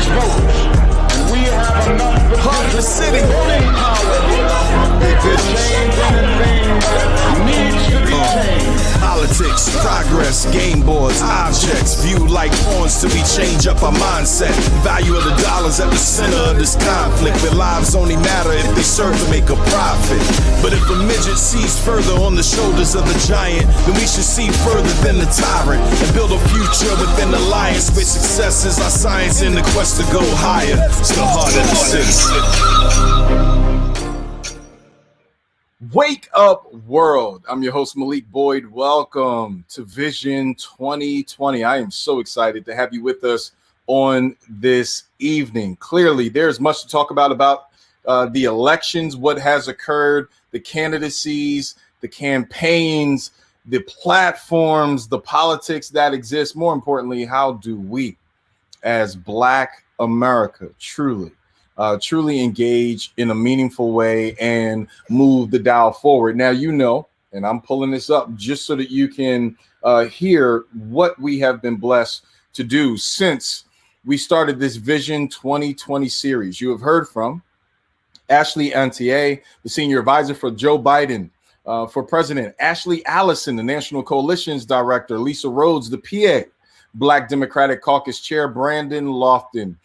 these votes. And we have enough HeartCity voting power to change anything that needs to be changed. Politics, progress, game boards, objects viewed like pawns till we change up our mindset. Value of the dollars at the center of this conflict, where lives only matter if they serve to make a profit. But if a midget sees further on the shoulders of the giant, then we should see further than the tyrant and build a future within the alliance where success is our science in the quest to go higher. It's the heart of the city. Wake up, world. I'm your host, Malik Boyd. Welcome to Vision 2020. I am so excited to have you with us on this evening. Clearly, there's much to talk about the elections, what has occurred, the candidacies, the campaigns, the platforms, the politics that exist. More importantly, how do we, as Black America, truly engage in a meaningful way and move the dial forward. Now, you know, and I'm pulling this up just so that you can hear what we have been blessed to do since we started this Vision 2020 series. You have heard from Ashley Antier, the senior advisor for Joe Biden for president, Ashley Allison, the National Coalition's director, Lisa Rhodes, the PA, Black Democratic Caucus chair, Brandon Lofton,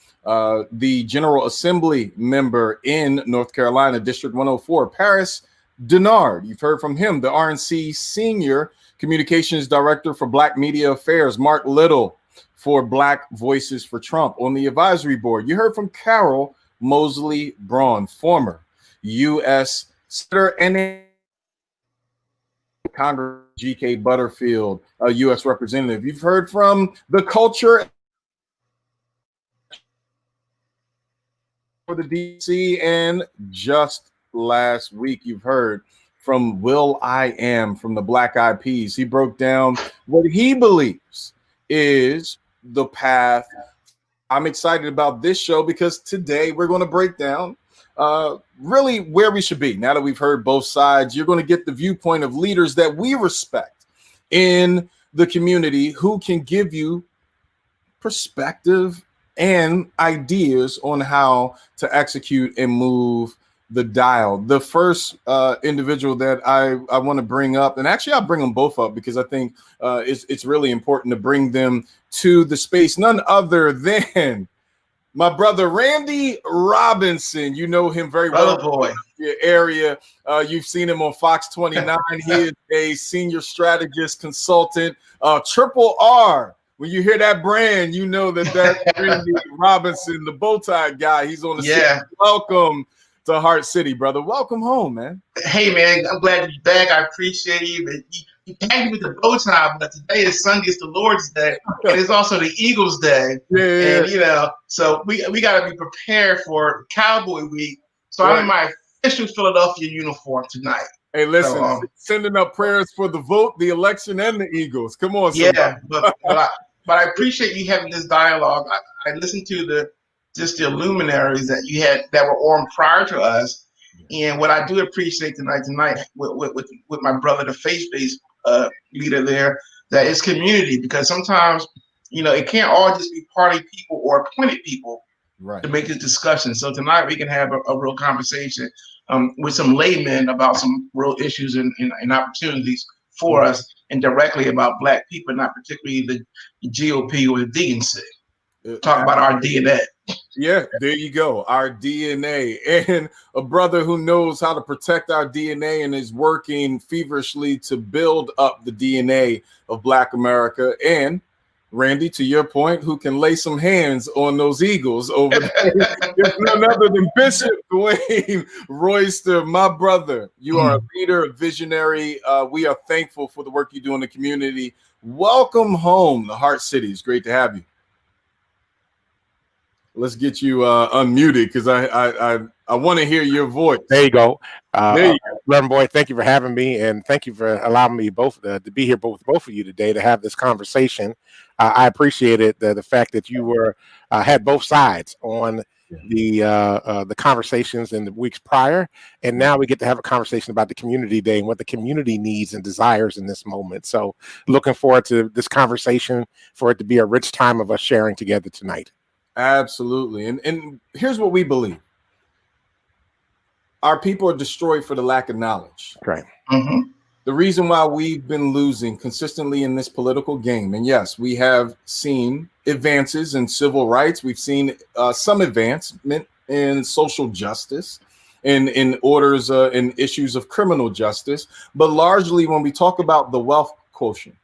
the General Assembly member in North Carolina, District 104, Paris Denard. You've heard from him, the RNC Senior Communications Director for Black Media Affairs, Mark Little for Black Voices for Trump on the advisory board. You heard from Carol Mosley Braun, former U.S. Senator and Congress G.K. Butterfield, a U.S. representative. You've heard from the culture for the DC, and just last week you've heard from will.i.am from the Black Eyed Peas. He broke down what he believes is the path. I'm excited about this show because today we're going to break down really where we should be. Now that we've heard both sides, you're going to get the viewpoint of leaders that we respect in the community who can give you perspective and ideas on how to execute and move the dial. The first individual that I want to bring up, and actually I'll bring them both up because I think it's really important to bring them to the space. None other than my brother, Randy Robinson. You know him very well. Boy. Your area. You've seen him on Fox 29. He is a senior strategist consultant, Triple R. When you hear that brand, you know that's Randy Robinson, the bow tie guy. He's on the city. Welcome to HeartCity, brother. Welcome home, man. Hey, man, I'm glad to be back. I appreciate you. But you tagged me with the bow tie, but today is Sunday. It's the Lord's Day, and it's also the Eagles' Day. Yeah. And so we got to be prepared for Cowboy Week. So I'm in my official Philadelphia uniform tonight. Hey, listen, sending up prayers for the vote, the election, and the Eagles. Come on, yeah, but I appreciate you having this dialogue. I listened to the luminaries that you had that were on prior to us, and what I do appreciate tonight with my brother, the faith-based leader there, that is community, because sometimes it can't all just be party people or appointed people to make this discussion. So tonight we can have a real conversation with some laymen about some real issues and opportunities for us, and directly about Black people, not particularly the GOP or the DNC. Talk about our DNA. Yeah, there you go. Our DNA, and a brother who knows how to protect our DNA and is working feverishly to build up the DNA of Black America. And Randy, to your point, who can lay some hands on those Eagles over there. It's none other than Bishop Dwayne Royster, my brother. You are a leader, a visionary. We are thankful for the work you do in the community. Welcome home to HeartCity. It's great to have you. Let's get you unmuted because I want to hear your voice. There you go. There you go. Reverend Boyd, thank you for having me, and thank you for allowing me both to be here with both of you today to have this conversation. I appreciated the fact that you had both sides on the conversations in the weeks prior, and now we get to have a conversation about the community day and what the community needs and desires in this moment. So looking forward to this conversation, for it to be a rich time of us sharing together tonight. Absolutely. And here's what we believe. Our people are destroyed for the lack of knowledge. Right. Mm-hmm. The reason why we've been losing consistently in this political game, and yes, we have seen advances in civil rights. We've seen some advancement in social justice, in orders and issues of criminal justice. But largely, when we talk about the wealth quotient,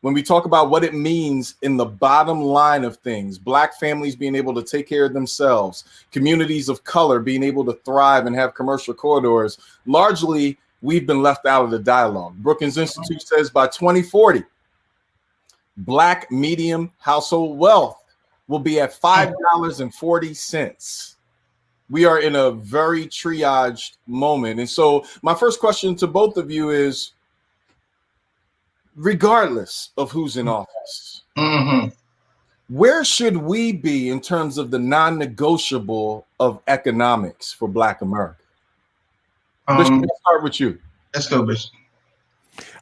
when we talk about what it means in the bottom line of things, Black families being able to take care of themselves, communities of color being able to thrive and have commercial corridors, largely we've been left out of the dialogue. Brookings Institute says by 2040, Black median household wealth will be at $5.40. We are in a very triaged moment. And so my first question to both of you is, regardless of who's in office, where should we be in terms of the non-negotiable of economics for Black America? Bishop, let's start with you. Let's go, Bishop.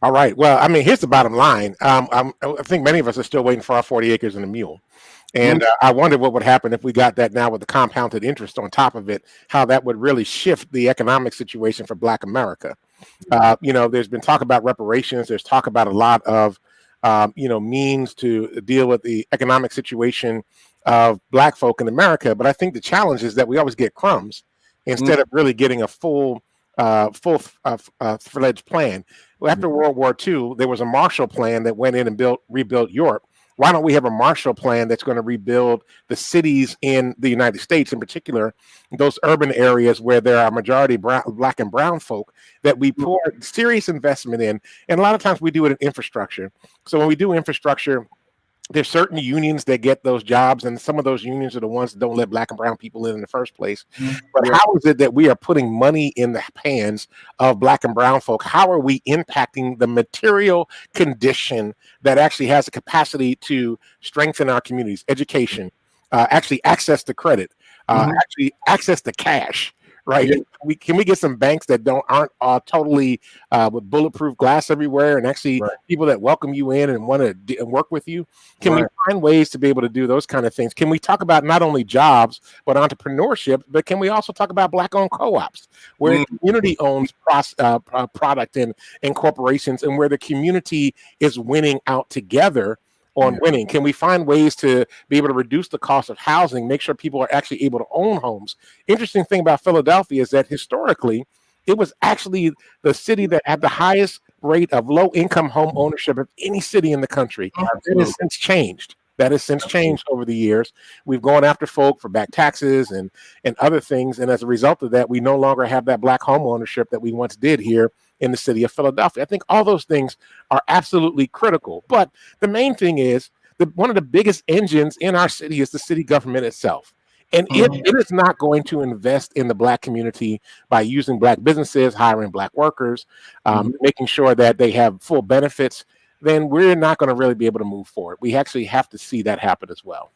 All right. Well, I mean, here's the bottom line. I think many of us are still waiting for our 40 acres and a mule. And I wonder what would happen if we got that now with the compounded interest on top of it, how that would really shift the economic situation for Black America. There's been talk about reparations. There's talk about a lot of, means to deal with the economic situation of Black folk in America. But I think the challenge is that we always get crumbs instead of really getting a full-fledged plan. Well, after World War II, there was a Marshall Plan that went in and rebuilt Europe. Why don't we have a Marshall Plan that's going to rebuild the cities in the United States, in particular, those urban areas where there are majority Black and brown folk, that we pour serious investment in? And a lot of times we do it in infrastructure. So when we do infrastructure, there's certain unions that get those jobs, and some of those unions are the ones that don't let Black and brown people in the first place. But how is it that we are putting money in the hands of Black and brown folk? How are we impacting the material condition that actually has the capacity to strengthen our communities? Education, actually access to credit, actually access to cash. Right? Yeah. Can we get some banks that aren't totally with bulletproof glass everywhere, and actually people that welcome you in and want to work with you? Can we find ways to be able to do those kind of things? Can we talk about not only jobs but entrepreneurship? But can we also talk about Black-owned co-ops, where the community owns product and corporations, and where the community is winning out together on winning? Can we find ways to be able to reduce the cost of housing, make sure people are actually able to own homes? Interesting thing about Philadelphia is that historically, it was actually the city that had the highest rate of low-income home ownership of any city in the country. That has since changed. That has since changed over the years. We've gone after folk for back taxes and other things. And as a result of that, we no longer have that Black home ownership that we once did here in the city of Philadelphia. I think all those things are absolutely critical. But the main thing is that one of the biggest engines in our city is the city government itself. And it is not going to invest in the Black community by using Black businesses, hiring Black workers, making sure that they have full benefits, then we're not going to really be able to move forward. We actually have to see that happen as well.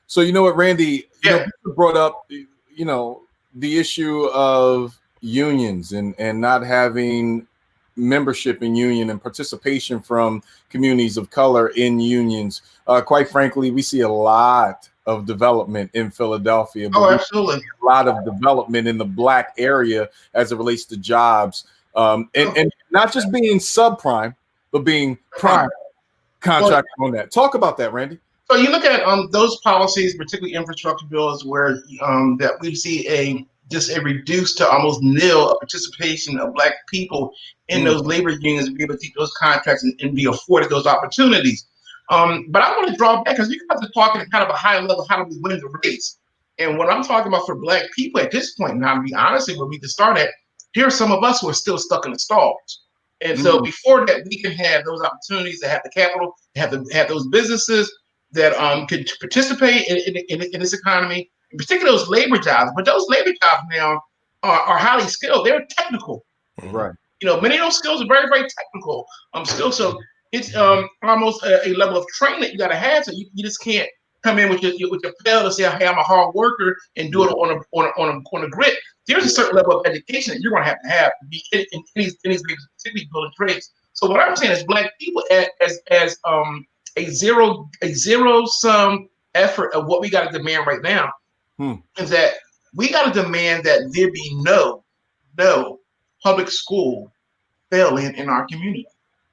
So you know what, Randy, you brought up, the issue of unions and not having membership in union and participation from communities of color in unions. Quite frankly, we see a lot of development in Philadelphia. Oh, absolutely. A lot of development in the Black area as it relates to jobs, and not just being subprime, but being prime contract on that. Talk about that, Randy. So you look at those policies, particularly infrastructure bills, where that we see a reduce to almost nil participation of Black people in those labor unions to be able to take those contracts and be afforded those opportunities. But I want to draw back, because you guys are talking at kind of a high level, how do we win the race? And what I'm talking about for Black people at this point, now to be honest, where we can start at, here are some of us who are still stuck in the stalls. And so before that, we can have those opportunities to have the capital, have those businesses that could participate in this economy, in particular those labor jobs. But those labor jobs now are highly skilled. They're technical. Right. Many of those skills are very, very technical. So it's almost a level of training that you got to have. So you just can't come in with your pedal and say, "Hey, I'm a hard worker," and do it on a grit. There's a certain level of education that you're going to have to be in these particularly building trades. So what I'm saying is, Black people as a zero sum effort of what we got to demand right now is that we got to demand that there be no public school failing in our community.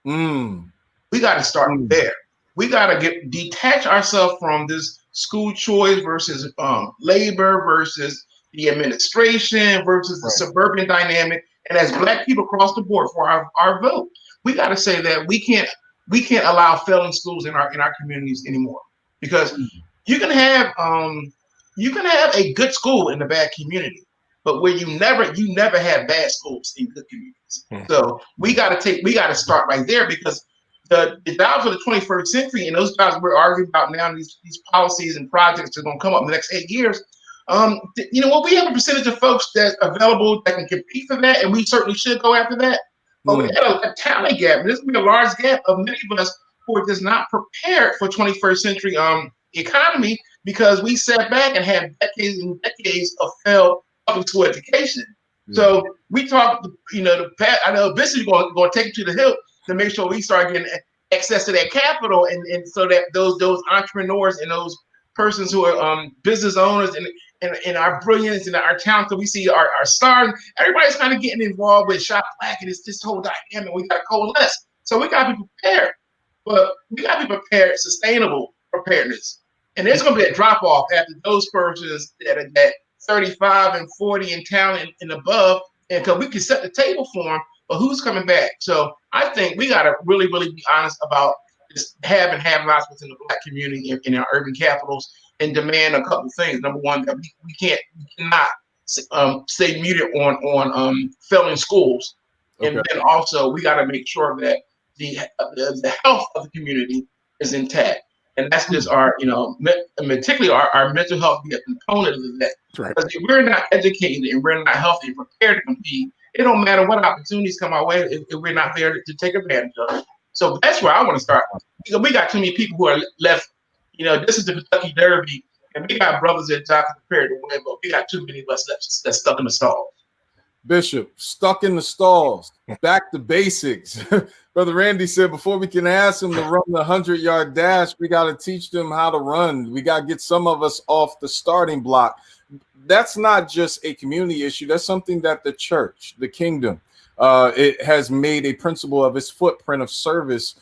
We got to start there. We got to detach ourselves from this school choice versus labor versus the administration versus the suburban dynamic. And as Black people across the board for our vote, we got to say that we can't allow failing schools in our communities anymore, because you can have a good school in a bad community, but where you never have bad schools in good communities. So we got to start right there, because the jobs of the 21st century and those jobs we're arguing about now, these policies and projects that are going to come up in the next 8 years. We have a percentage of folks that's available that can compete for that, and we certainly should go after that. But we got a talent gap. There's going to be a large gap of many of us who are just not prepared for 21st century economy, because we sat back and had decades and decades of failed public school education. So we talk, I know Bishop is going to take it to the hill to make sure we start getting access to that capital, and so that those entrepreneurs and those persons who are business owners and our brilliance and our talent that we see are stars. Everybody's kind of getting involved with Shop Black, and it's this whole dynamic. We got to coalesce. So we got to be prepared, but we got to be prepared, sustainable preparedness. And there's going to be a drop off after those persons that are 35 and 40 in talent and above, and because we can set the table for them. But who's coming back? So I think we got to really, really be honest about this have and have-nots within the Black community in our urban capitals, and demand a couple of things. Number one, that we cannot stay muted on failing schools, and then also we got to make sure that the health of the community is intact, and that's just our particularly our mental health be a component of that. Right. Because if we're not educated and we're not healthy and prepared to compete, it don't matter what opportunities come our way if we're not there to take advantage of it. So that's where I want to start. We got too many people who are left. This is the Kentucky Derby, and we got brothers that are prepared to win, but we got too many of us that's stuck in the stalls. Bishop, stuck in the stalls. Back to basics. Brother Randy said before we can ask them to run the 100-yard dash, we got to teach them how to run. We got to get some of us off the starting block. That's not just a community issue. That's something that the church, the kingdom, it has made a principle of its footprint of service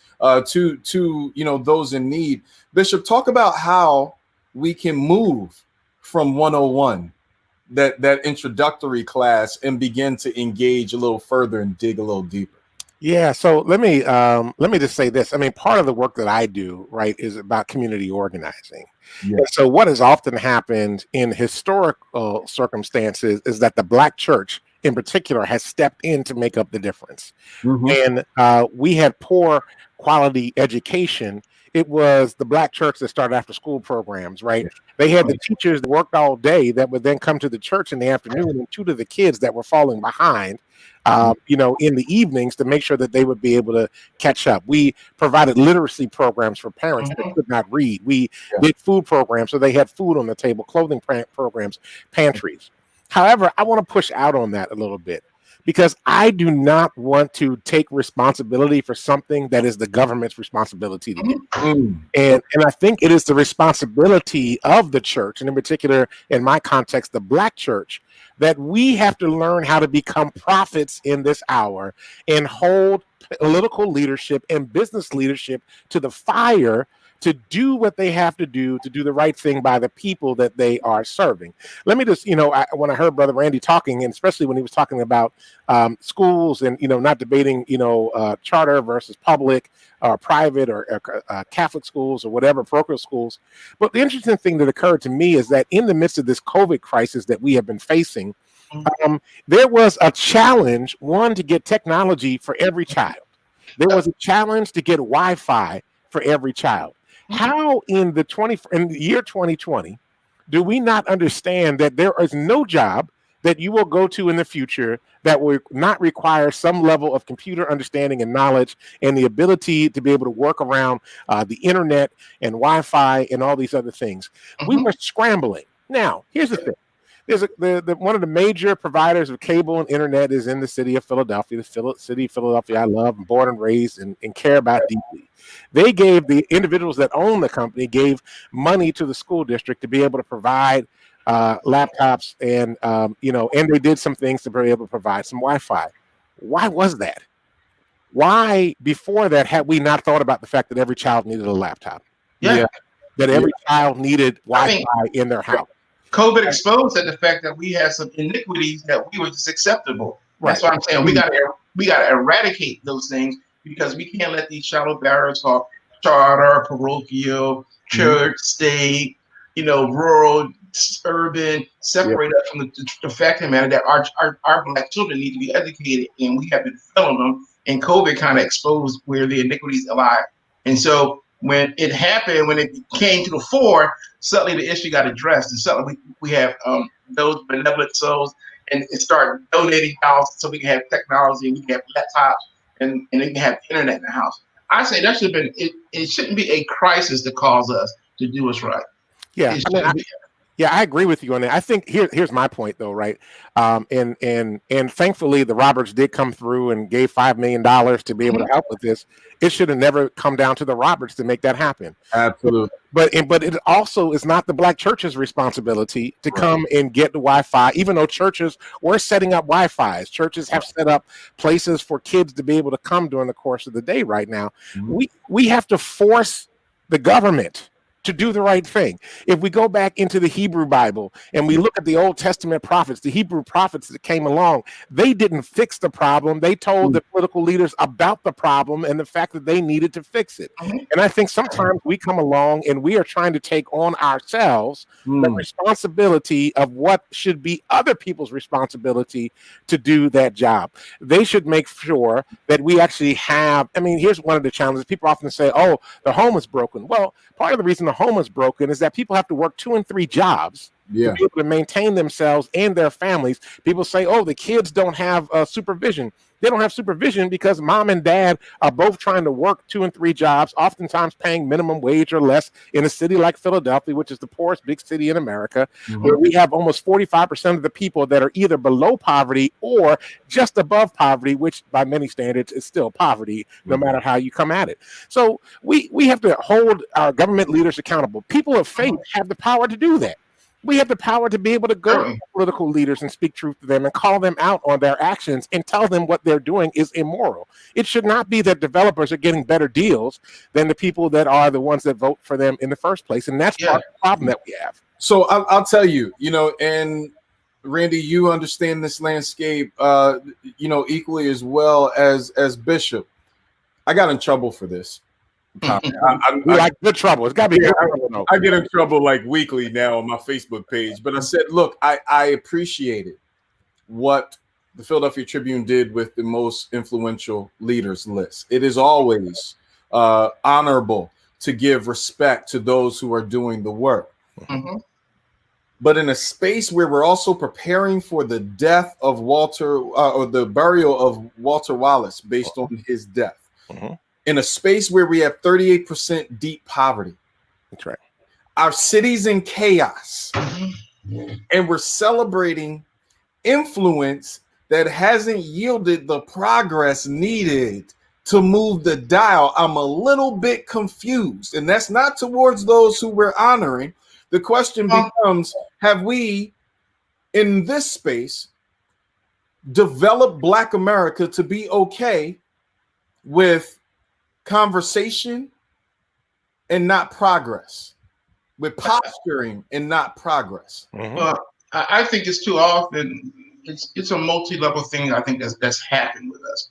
to those in need. Bishop, talk about how we can move from 101, that introductory class, and begin to engage a little further and dig a little deeper. Yeah, so let me just say this. I mean, part of the work that I do, right, is about community organizing. Yeah. And so what has often happened in historical circumstances is that the Black church in particular has stepped in to make up the difference. And we had poor quality education. It was the Black church that started after school programs, right? They had the teachers that worked all day that would then come to the church in the afternoon and tutor the kids that were falling behind, in the evenings, to make sure that they would be able to catch up. We provided literacy programs for parents that could not read. We did food programs, so they had food on the table, clothing programs, pantries. However, I want to push out on that a little bit, because I do not want to take responsibility for something that is the government's responsibility to do. And I think it is the responsibility of the church, and in particular, in my context, the Black church, that we have to learn how to become prophets in this hour and hold political leadership and business leadership to the fire to do what they have to do the right thing by the people that they are serving. Let me just, when I heard Brother Randy talking, and especially when he was talking about schools and, not debating, charter versus public or private or Catholic schools or whatever, parochial schools. But the interesting thing that occurred to me is that in the midst of this COVID crisis that we have been facing, there was a challenge, one, to get technology for every child. There was a challenge to get Wi-Fi for every child. How in the year 2020 do we not understand that there is no job that you will go to in the future that will not require some level of computer understanding and knowledge and the ability to be able to work around the internet and Wi-Fi and all these other things? We were scrambling. Now, here's the thing. There's one of the major providers of cable and internet is in the city of Philadelphia, the city of Philadelphia I love and born and raised and care about deeply. They gave the individuals that own the company gave money to the school district to be able to provide laptops and and they did some things to be able to provide some Wi-Fi. Why was that? Why before that had we not thought about the fact that every child needed a laptop? Yeah. That every child needed Wi-Fi in their house. COVID exposed the fact that we had some iniquities that we were just acceptable. Right. That's what I'm saying. We gotta eradicate those things because we can't let these shallow barriers called charter, parochial, church, state, rural, urban, separate us from the fact of the matter that our Black children need to be educated, and we have been failing them. And COVID kind of exposed where the iniquities lie. And so when it happened, when it came to the fore, suddenly the issue got addressed. And suddenly we have those benevolent souls and start donating dollars so we can have technology, and we can have laptops, and we can have internet in the house. I say that should have been, it shouldn't be a crisis to cause us to do what's right. Yeah. I agree with you on that. I think here's my point though, right? And thankfully the Roberts did come through and gave $5 million to be able to help with this. It should have never come down to the Roberts to make that happen. Absolutely. But it also is not the Black church's responsibility to come and get the Wi-Fi, even though churches were setting up Wi-Fi's. Churches have set up places for kids to be able to come during the course of the day right now. We have to force the government to do the right thing. If we go back into the Hebrew Bible and we look at the Old Testament prophets, the Hebrew prophets that came along, they didn't fix the problem. They told the political leaders about the problem and the fact that they needed to fix it. And I think sometimes we come along and we are trying to take on ourselves the responsibility of what should be other people's responsibility to do that job. They should make sure that we actually have, here's one of the challenges. People often say, oh, the home is broken. Well, part of the reason the home is broken is that people have to work 2 and 3 jobs to be able to maintain themselves and their families. People say, oh, the kids don't have supervision. They don't have supervision because mom and dad are both trying to work 2 and 3 jobs, oftentimes paying minimum wage or less in a city like Philadelphia, which is the poorest big city in America, where we have almost 45% of the people that are either below poverty or just above poverty, which by many standards is still poverty, no matter how you come at it. So we have to hold our government leaders accountable. People of faith have the power to do that. We have the power to be able to go to political leaders and speak truth to them and call them out on their actions and tell them what they're doing is immoral. It should not be that developers are getting better deals than the people that are the ones that vote for them in the first place. And that's part of the problem that we have. So I'll tell you, and Randy, you understand this landscape, equally as well as Bishop. I got in trouble for this. We like good trouble. It's got to be good trouble. I get in trouble like weekly now on my Facebook page, but I said, look, I appreciated what the Philadelphia Tribune did with the most influential leaders list. It is always honorable to give respect to those who are doing the work. But in a space where we're also preparing for the death of Walter or the burial of Walter Wallace based on his death. In a space where we have 38% deep poverty. That's right. Our city's in chaos. And we're celebrating influence that hasn't yielded the progress needed to move the dial. I'm a little bit confused. And that's not towards those who we're honoring. The question becomes, have we, in this space, developed Black America to be okay with conversation and not progress, with posturing and not progress? Well, I think it's too often, it's a multi-level thing. I think that's happened with us.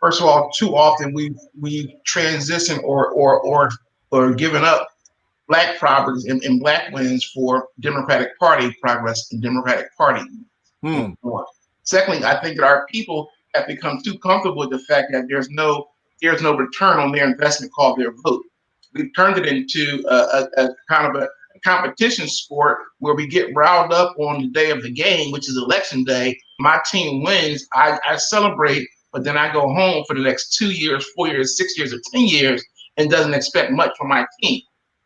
First of all, too often we transition or given up Black progress and Black wins for Democratic Party progress and Democratic Party. Secondly, I think that our people have become too comfortable with the fact that there's no return on their investment called their vote. We've turned it into a kind of a competition sport where we get riled up on the day of the game, which is election day. My team wins, I celebrate, but then I go home for the next 2 years, 4 years, 6 years, or 10 years and doesn't expect much from my team.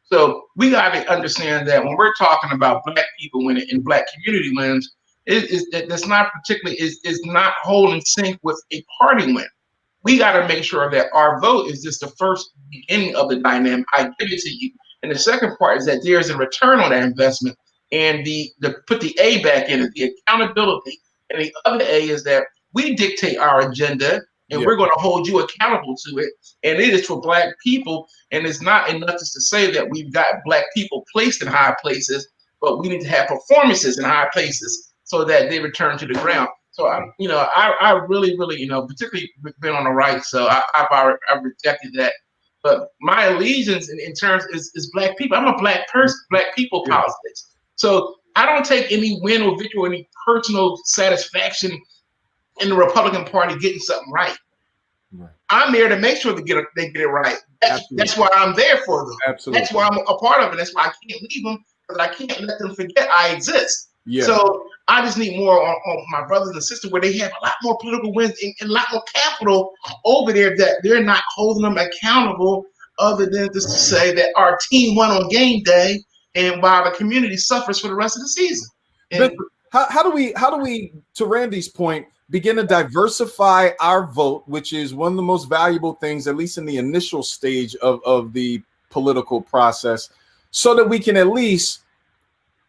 So we got to understand that when we're talking about Black people winning in Black community wins, that's not particularly is not holding sync with a party win. we got to make sure that our vote is just the first beginning of the dynamic. I give it to you. And the second part is that there's a return on that investment, and the put the A back in it, the accountability. And the other A is that we dictate our agenda, and we're going to hold you accountable to it. And it is for Black people. And it's not enough just to say that we've got Black people placed in high places, but we need to have performances in high places so that they return to the ground. So I really, particularly been on the right, so I've rejected that. But my allegiance in terms is Black people. I'm a Black person, Black people politics. So I don't take any win or victory or any personal satisfaction in the Republican Party getting something right. I'm there to make sure they get it right. That's why I'm there for them. Absolutely. That's why I'm a part of it. That's why I can't leave them, because I can't let them forget I exist. Yeah. So I just need more on my brothers and sisters where they have a lot more political wins and a lot more capital over there that they're not holding them accountable, other than just to say that our team won on game day, and while the community suffers for the rest of the season. And how do we, to Randy's point, begin to diversify our vote, which is one of the most valuable things, at least in the initial stage of the political process, so that we can at least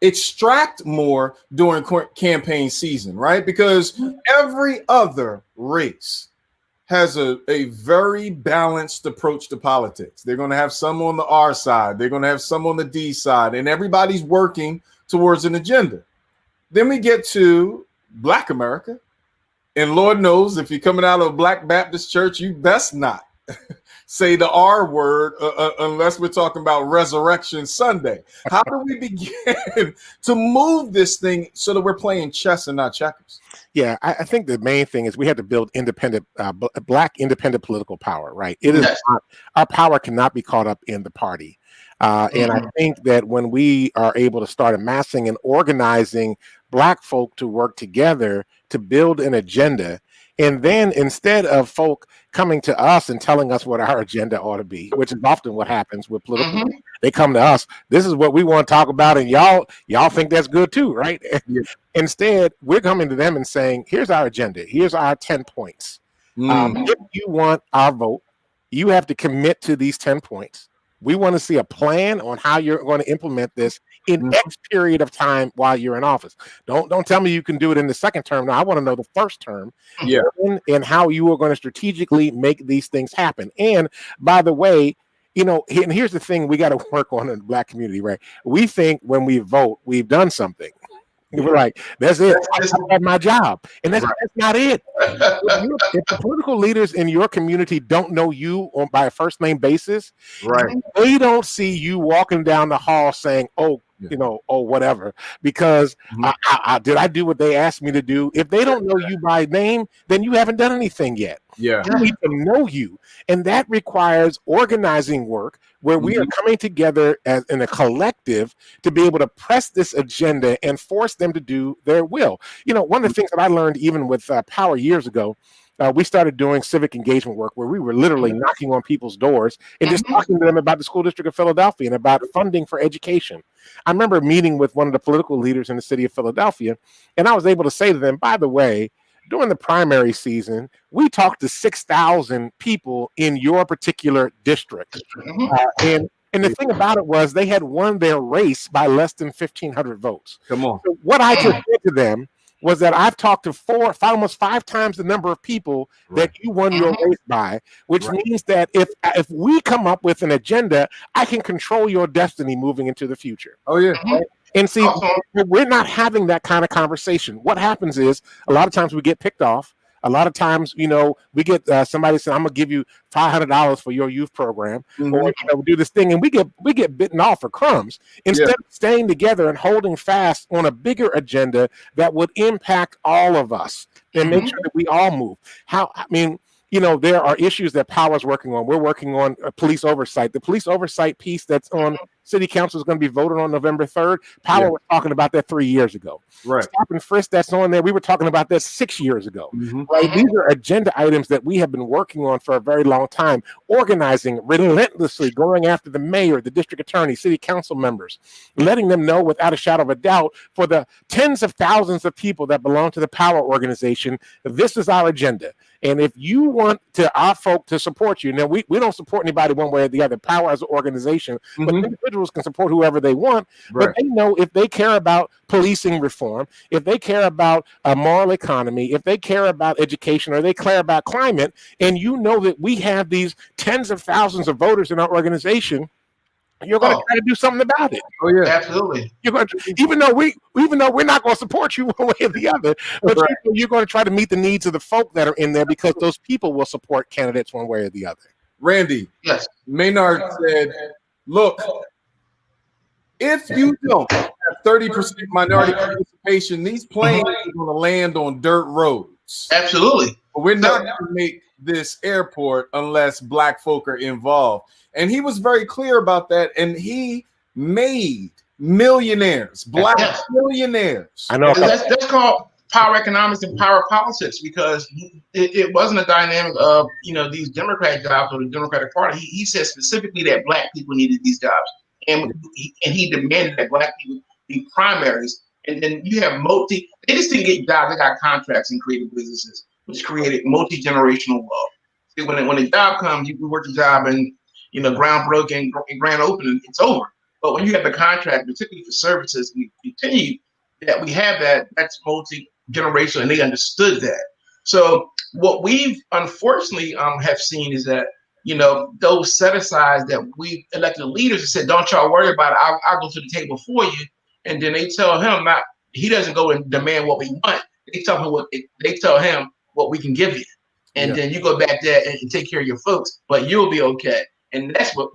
extract more during campaign season, right? Because every other race has a very balanced approach to politics. They're going to have some on the R side, they're going to have some on the D side, and everybody's working towards an agenda. Then we get to Black America, and Lord knows if you're coming out of a Black Baptist church, you best not say the R word unless we're talking about Resurrection Sunday. How do we begin to move this thing so that we're playing chess and not checkers? Yeah, I think the main thing is we have to build independent, Black independent political power, right? It is not, our power cannot be caught up in the party. And I think that when we are able to start amassing and organizing Black folk to work together to build an agenda, and then instead of folk coming to us and telling us what our agenda ought to be, which is often what happens with political, they come to us, this is what we want to talk about, and y'all think that's good too, right? Instead, we're coming to them and saying, here's our agenda, here's our 10 points. If you want our vote, you have to commit to these 10 points. We want to see a plan on how you're going to implement this in X period of time while you're in office. Don't tell me you can do it in the second term. No, I want to know the first term, and how you are going to strategically make these things happen. And by the way, and here's the thing we got to work on in the Black community, right? We think when we vote, we've done something. We're like, that's it. I had my job. And that's not it. If the political leaders in your community don't know you by a first name basis, they don't see you walking down the hall saying, whatever, because did I do what they asked me to do? If they don't know you by name, then you haven't done anything yet. You need to know you. And that requires organizing work where we are coming together as in a collective to be able to press this agenda and force them to do their will. One of the things that I learned even with Power years ago, we started doing civic engagement work where we were literally knocking on people's doors and just talking to them about the school district of Philadelphia and about funding for education. I remember meeting with one of the political leaders in the city of Philadelphia, and I was able to say to them, by the way, during the primary season, we talked to 6,000 people in your particular district. And the thing about it was they had won their race by less than 1,500 votes. Come on. So what I just said to them was that I've talked to almost 5 times the number of people that you won your race by, which means that if we come up with an agenda, I can control your destiny moving into the future. Oh, yeah. And see, we're not having that kind of conversation. What happens is a lot of times we get picked off. A lot of times, we get somebody saying, I'm going to give you $500 for your youth program, or do this thing, and we get bitten off for crumbs instead of staying together and holding fast on a bigger agenda that would impact all of us and make sure that we all move. There are issues that Power's working on. We're working on police oversight. The police oversight piece that's on city council is going to be voted on November 3rd. Power was talking about that 3 years ago. Right. Stop and frisk that's on there. We were talking about that 6 years ago. Right? These are agenda items that we have been working on for a very long time, organizing relentlessly, going after the mayor, the district attorney, city council members, letting them know without a shadow of a doubt, for the tens of thousands of people that belong to the Power organization, this is our agenda. And if you want our folk to support you, now we don't support anybody one way or the other. Power as an organization, but individuals can support whoever they want. Right. But they know if they care about policing reform, if they care about a moral economy, if they care about education, or they care about climate, and you know that we have these tens of thousands of voters in our organization, you're going to try to do something about it. Oh yeah, absolutely. You're going to, even though we're not going to support you one way or the other, but right. you're going to try to meet the needs of the folk that are in there, because those people will support candidates one way or the other. Randy, yes, Maynard said, "Look, if you don't have 30% minority participation, these planes are going to land on dirt roads. Absolutely. But we're not going to make this airport unless Black folk are involved." And he was very clear about that, and he made millionaires, Black millionaires. I know that's called power economics and power politics, because it wasn't a dynamic of these Democrat jobs or the Democratic Party. He said specifically that Black people needed these jobs, and he demanded that Black people be primaries. And then you have they just didn't get jobs; they got contracts and creative businesses, which created multi-generational wealth. See, when the job comes, you work the job and ground broke and grand opening, it's over. But when you have the contract, particularly for services, we continue that we have that's multi-generational, and they understood that. So what we've unfortunately have seen is that those set-asides that we elected leaders have said, don't y'all worry about it, I'll go to the table for you. And then they tell him he doesn't go and demand what we want. They tell him what we can give you. And then you go back there and take care of your folks, but you'll be okay. And that's what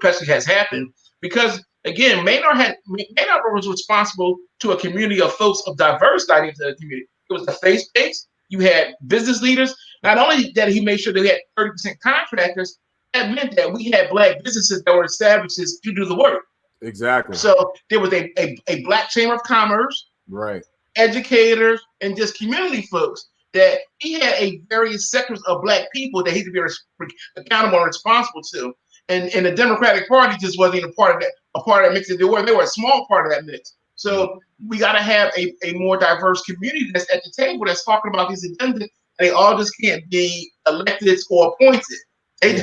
presently has happened, because again, Maynard was responsible to a community of folks of diverse into the community. It was the faith base. You had business leaders. Not only that, he made sure that we had 30% contractors. That meant that we had Black businesses that were established to do the work. Exactly. So there was a Black Chamber of Commerce, right, educators, and just community folks, that he had a various sectors of Black people that he could be accountable and responsible to. And the Democratic Party just wasn't a part of that mix. They were a small part of that mix. So we got to have a more diverse community that's at the table, that's talking about these agendas. They all just can't be elected or appointed. They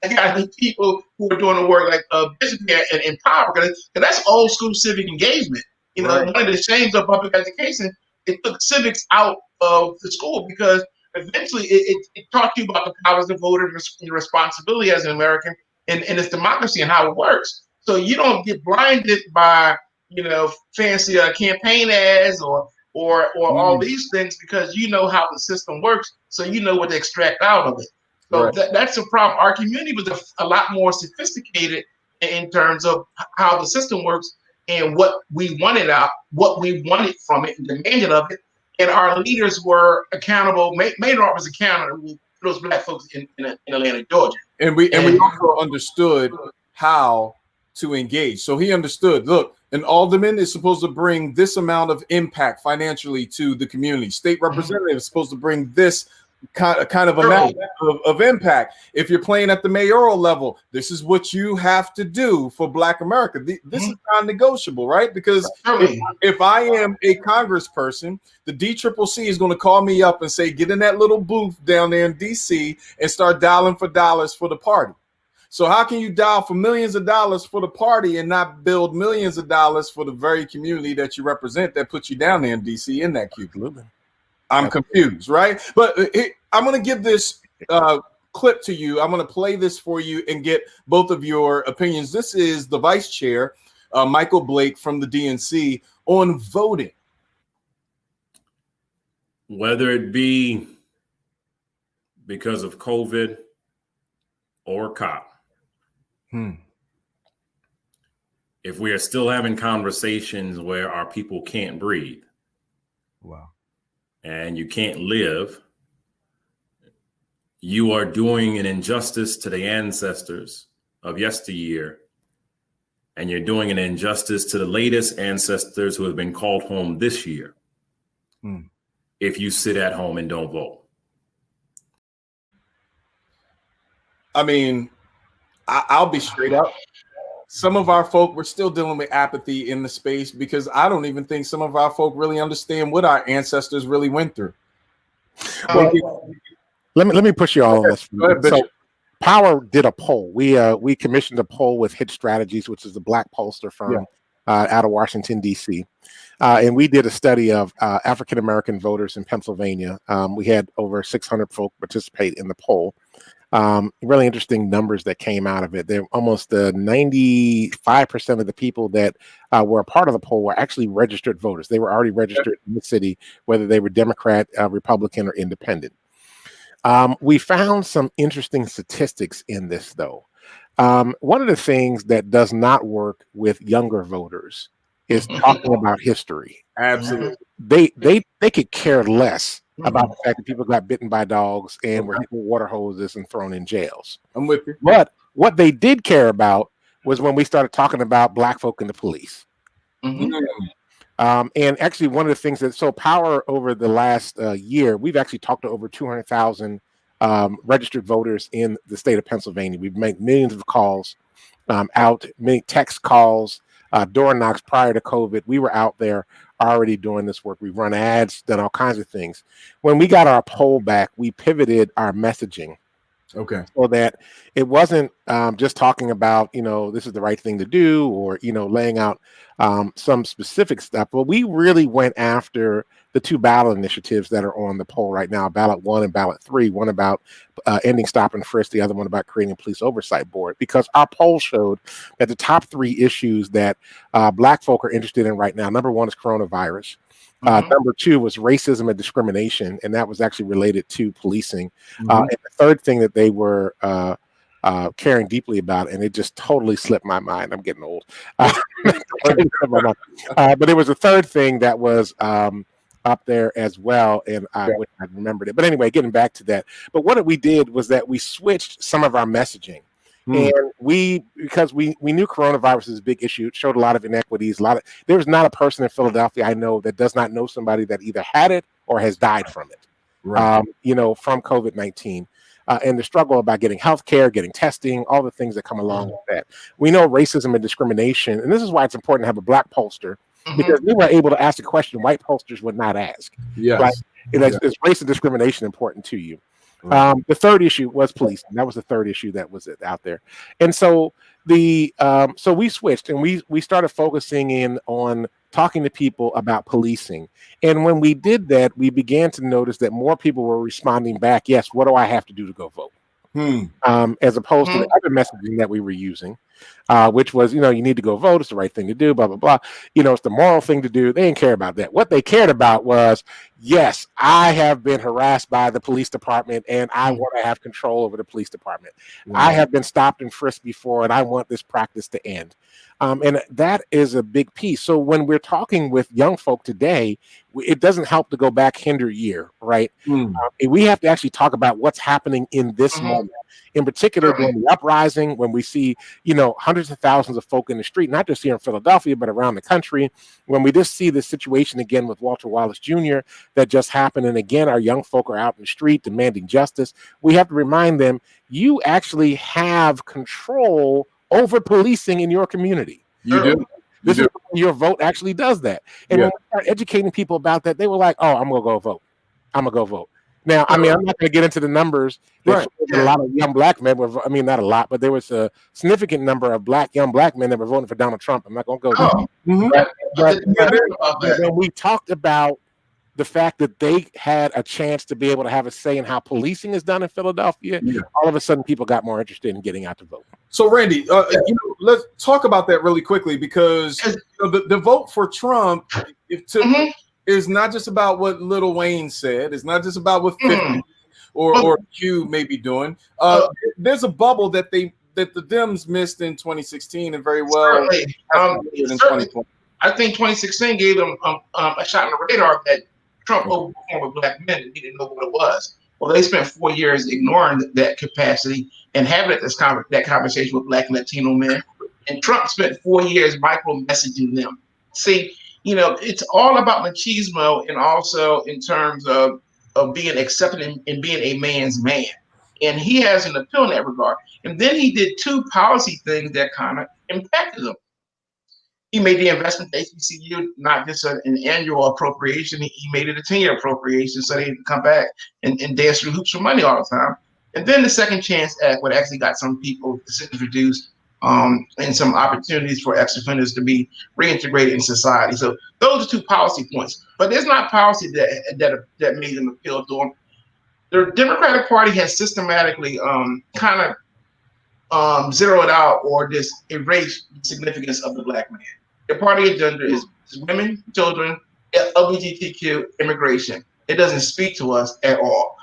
got to be people who are doing the work, like Bishop and Power, because that's old school civic engagement. One of the shames of public education, it took civics out of the school, because eventually it taught you about the powers of voter and your responsibility as an American and its democracy and how it works. So you don't get blinded by fancy campaign ads or all these things, because you know how the system works, so you know what to extract out of it. So that's a problem. Our community was a lot more sophisticated in terms of how the system works and what we wanted from it and demanded of it. And our leaders were accountable. Maynard was accountable to those Black folks in Atlanta, Georgia. And we also understood how to engage. So he understood, look, an alderman is supposed to bring this amount of impact financially to the community. State representative is supposed to bring this kind of amount of impact. If you're playing at the mayoral level, this is what you have to do for Black America. This is non-negotiable, right? Because if I am a congressperson, the DCCC is going to call me up and say, get in that little booth down there in DC and start dialing for dollars for the party. So how can you dial for millions of dollars for the party and not build millions of dollars for the very community that you represent that puts you down there in DC in that queue? I'm confused, right? But I'm going to give this clip to you. I'm going to play this for you and get both of your opinions. This is the vice chair, Michael Blake from the DNC, on voting. Whether it be because of COVID or COP, if we are still having conversations where our people can't breathe, and you can't live, you are doing an injustice to the ancestors of yesteryear and you're doing an injustice to the latest ancestors who have been called home this year if you sit at home and don't vote. I mean, I'll be straight up. Some of our folk, we're still dealing with apathy in the space because I don't even think some of our folk really understand what our ancestors really went through. Well, let me push you all on this. Go ahead, Bishop. So, Power did a poll. We commissioned a poll with Hit Strategies, which is a black pollster firm out of Washington, D.C. And we did a study of African American voters in Pennsylvania. We had over 600 folk participate in the poll. Really interesting numbers that came out of it. There almost 95% of the people that were a part of the poll were actually registered voters. They were already registered in the city, whether they were Democrat, Republican, or independent. We found some interesting statistics in this, though. One of the things that does not work with younger voters is talking about history. Absolutely. They could care less about the fact that people got bitten by dogs and were hit with water hoses and thrown in jails. I'm with you. But what they did care about was when we started talking about black folk and the police. And actually, one of the things that Power over the last year, we've actually talked to over 200,000 registered voters in the state of Pennsylvania. We've made millions of calls many text calls, door knocks prior to COVID. We were out there already doing this work. We've run ads, done all kinds of things. When we got our poll back, we pivoted our messaging. Okay. So that it wasn't just talking about, this is the right thing to do or, laying out some specific stuff. But we really went after the two ballot initiatives that are on the poll right now, ballot 1 and ballot 3, one about ending stop and frisk, the other one about creating a police oversight board, because our poll showed that the top 3 issues that black folk are interested in right now, number 1 is coronavirus. Number 2 was racism and discrimination, and that was actually related to policing. And the third thing that they were caring deeply about, and it just totally slipped my mind. I'm getting old. But there was a third thing that was up there as well, and I remembered it. But anyway, getting back to that. But what we did was that we switched some of our messaging. And because we knew coronavirus is a big issue, it showed a lot of inequities. There's not a person in Philadelphia I know that does not know somebody that either had it or has died from it, from COVID-19. And the struggle about getting health care, getting testing, all the things that come along with that. We know racism and discrimination, and this is why it's important to have a black pollster, because we were able to ask a question white pollsters would not ask. Yes. Right? Is race and discrimination important to you? The third issue was police. And that was the third issue that was out there. And so so we switched and we started focusing in on talking to people about policing. And when we did that, we began to notice that more people were responding back, yes, what do I have to do to go vote? As opposed to the other messaging that we were using, which was, you need to go vote. It's the right thing to do, blah, blah, blah. It's the moral thing to do. They didn't care about that. What they cared about was, yes, I have been harassed by the police department and I want to have control over the police department. I have been stopped and frisked before and I want this practice to end. And that is a big piece. So when we're talking with young folk today, it doesn't help to go back 100 year, right? We have to actually talk about what's happening in this moment. In particular, during the uprising, when we see, hundreds of thousands of folk in the street, not just here in Philadelphia, but around the country, when we just see this situation again with Walter Wallace Jr. that just happened. And again, our young folk are out in the street demanding justice. We have to remind them, you actually have control over policing in your community. You do. This is your vote actually does that. And when we start educating people about that, they were like, oh, I'm going to go vote. I'm going to go vote. Now, I'm not going to get into the numbers. A lot of young black men were, not a lot, but there was a significant number of young black men that were voting for Donald Trump. I'm not going to go there. But when we talked about the fact that they had a chance to be able to have a say in how policing is done in Philadelphia, all of a sudden people got more interested in getting out to vote. So, Randy, let's talk about that really quickly, because the vote for Trump is not just about what Lil Wayne said. It's not just about what 50 or Q may be doing. There's a bubble that the Dems missed in 2016 and very well in 2020. I think 2016 gave them a shot in the radar that Trump overperformed with black men and he didn't know what it was. Well, they spent 4 years ignoring that capacity and having that conversation with black and Latino men. And Trump spent 4 years micro-messaging them. See, it's all about machismo, and also in terms of being accepted and being a man's man. And he has an appeal in that regard. And then he did 2 policy things that kind of impacted him. He made the investment to HBCU not just an annual appropriation. He made it a 10-year appropriation so they didn't come back and dance through hoops for money all the time. And then the Second Chance Act, what actually got some people reduced, and some opportunities for ex-offenders to be reintegrated in society. So those are 2 policy points. But there's not policy that made them appeal to him. The Democratic Party has systematically kind of zeroed out or just erased the significance of the Black man. The party agenda is women, children, LGBTQ, immigration. It doesn't speak to us at all.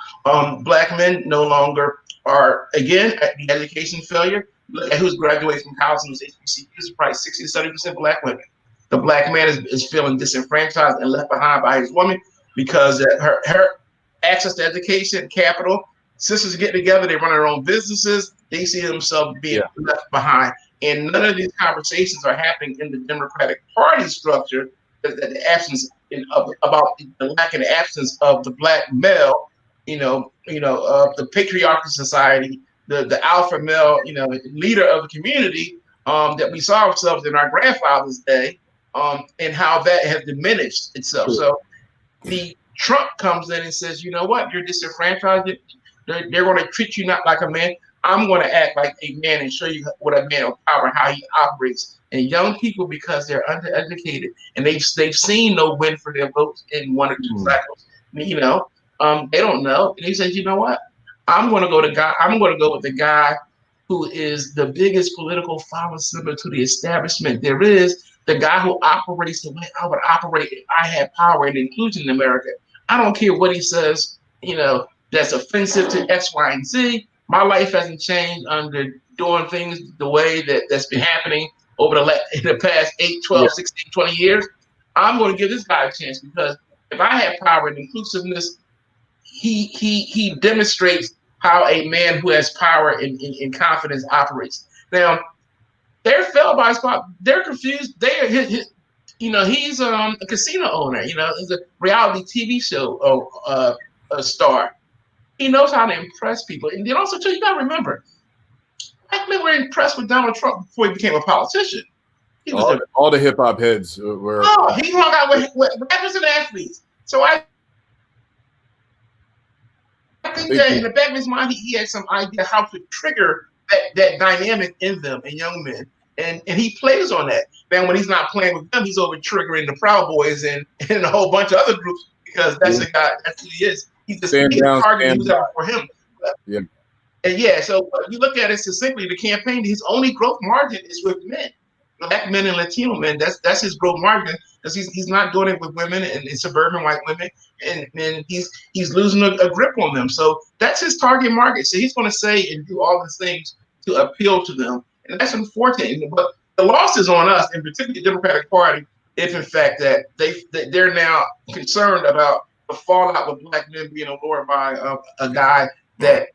Black men no longer are, again, at the education failure. Look at who's graduating from college and HBCUs, probably 60 to 70% Black women. The Black man is feeling disenfranchised and left behind by his woman because her access to education, capital, sisters get together, they run their own businesses, they see themselves being left behind. And none of these conversations are happening in the Democratic Party structure, the absence about the lack and absence of the Black male, the patriarchal society, the alpha male, leader of the community that we saw ourselves in our grandfather's day, and how that has diminished itself. So the Trump comes in and says, you know what, you're disenfranchised. They're going to treat you not like a man. I'm going to act like a man and show you what a man of power, how he operates. And young people, because they're undereducated and they've seen no win for their votes in 1 or 2 cycles, they don't know. And he says, you know what, I'm going to go with the guy who is the biggest political follower similar to the establishment there is, the guy who operates the way I would operate if I had power and inclusion in America. I don't care what he says, that's offensive to X, Y, and Z. My life hasn't changed under doing things the way that's been happening over the past 8, 12, 16, 20 years. I'm going to give this guy a chance because if I have power and inclusiveness, he demonstrates how a man who has power and confidence operates. Now, they're fell by spot. They're confused. He's a casino owner. He's a reality TV show a star. He knows how to impress people. And then also, too, you got to remember, Black men were impressed with Donald Trump before he became a politician. He was all the hip hop heads were. Oh, he hung out with rappers and athletes. So I think that in the back of his mind, he had some idea how to trigger that dynamic in them and young men. And he plays on that. Then when he's not playing with them, he's over triggering the Proud Boys and a whole bunch of other groups because that's the guy, that's who he is. He's just targeting who's out for him. And so you look at it succinctly, the campaign, his only growth margin is with men, Black men and Latino men. That's his growth margin because he's not doing it with women and suburban white women, and he's losing a grip on them. So that's his target market. So he's going to say and do all these things to appeal to them, and that's unfortunate. But the loss is on us, and particularly the Democratic Party, if in fact that they're now concerned about the fallout with Black men being allured by a guy that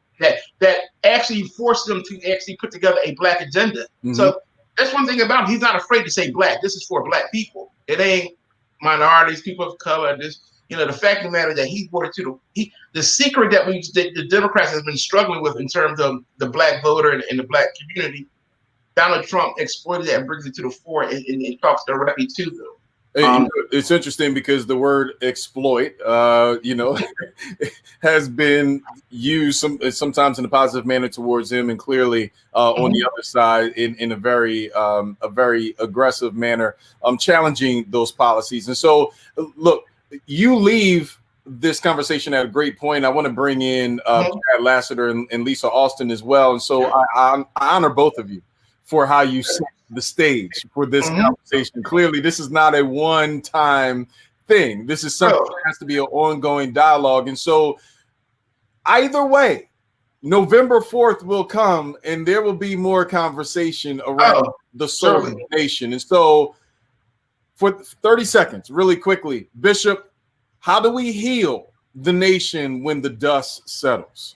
actually forced them to actually put together a Black agenda. Mm-hmm. So that's one thing about him. He's not afraid to say Black. This is for Black people. It ain't minorities, people of color. The fact of the matter that he brought it to the secret that the Democrats have been struggling with in terms of the Black voter and the Black community. Donald Trump exploited that and brings it to the fore and talks directly to them. It's interesting because the word exploit, has been used sometimes in a positive manner towards him, and clearly on the other side in a very aggressive manner, challenging those policies. And so, look, you leave this conversation at a great point. I want to bring in Chad Lassiter and Lisa Austin as well. And so I honor both of you for how you set the stage for this conversation. Clearly, this is not a one-time thing. This is something that has to be an ongoing dialogue. And so either way, November 4th will come and there will be more conversation around the soul of the nation. And so for 30 seconds, really quickly, Bishop, how do we heal the nation when the dust settles?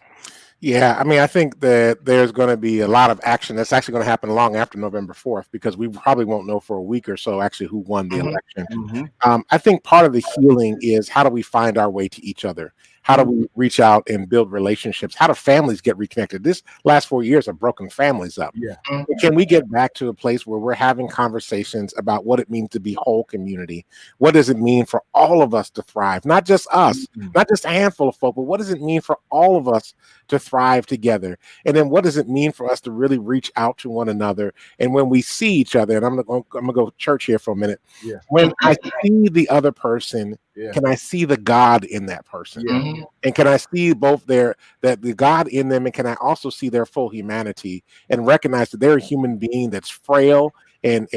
Yeah, I mean, I think that there's going to be a lot of action that's actually going to happen long after November 4th, because we probably won't know for a week or so actually who won the election. I think part of the healing is, how do we find our way to each other? How do we reach out and build relationships? How do families get reconnected? This last 4 years have broken families up. Yeah. Can we get back to a place where we're having conversations about what it means to be whole community? What does it mean for all of us to thrive? Not just us, not just a handful of folk, but what does it mean for all of us to thrive together? And then what does it mean for us to really reach out to one another? And when we see each other, and I'm gonna go church here for a minute. Yeah. When I see the other person, can I see the God in that person? And can I see both the God in them, and can I also see their full humanity and recognize that they're a human being that's frail and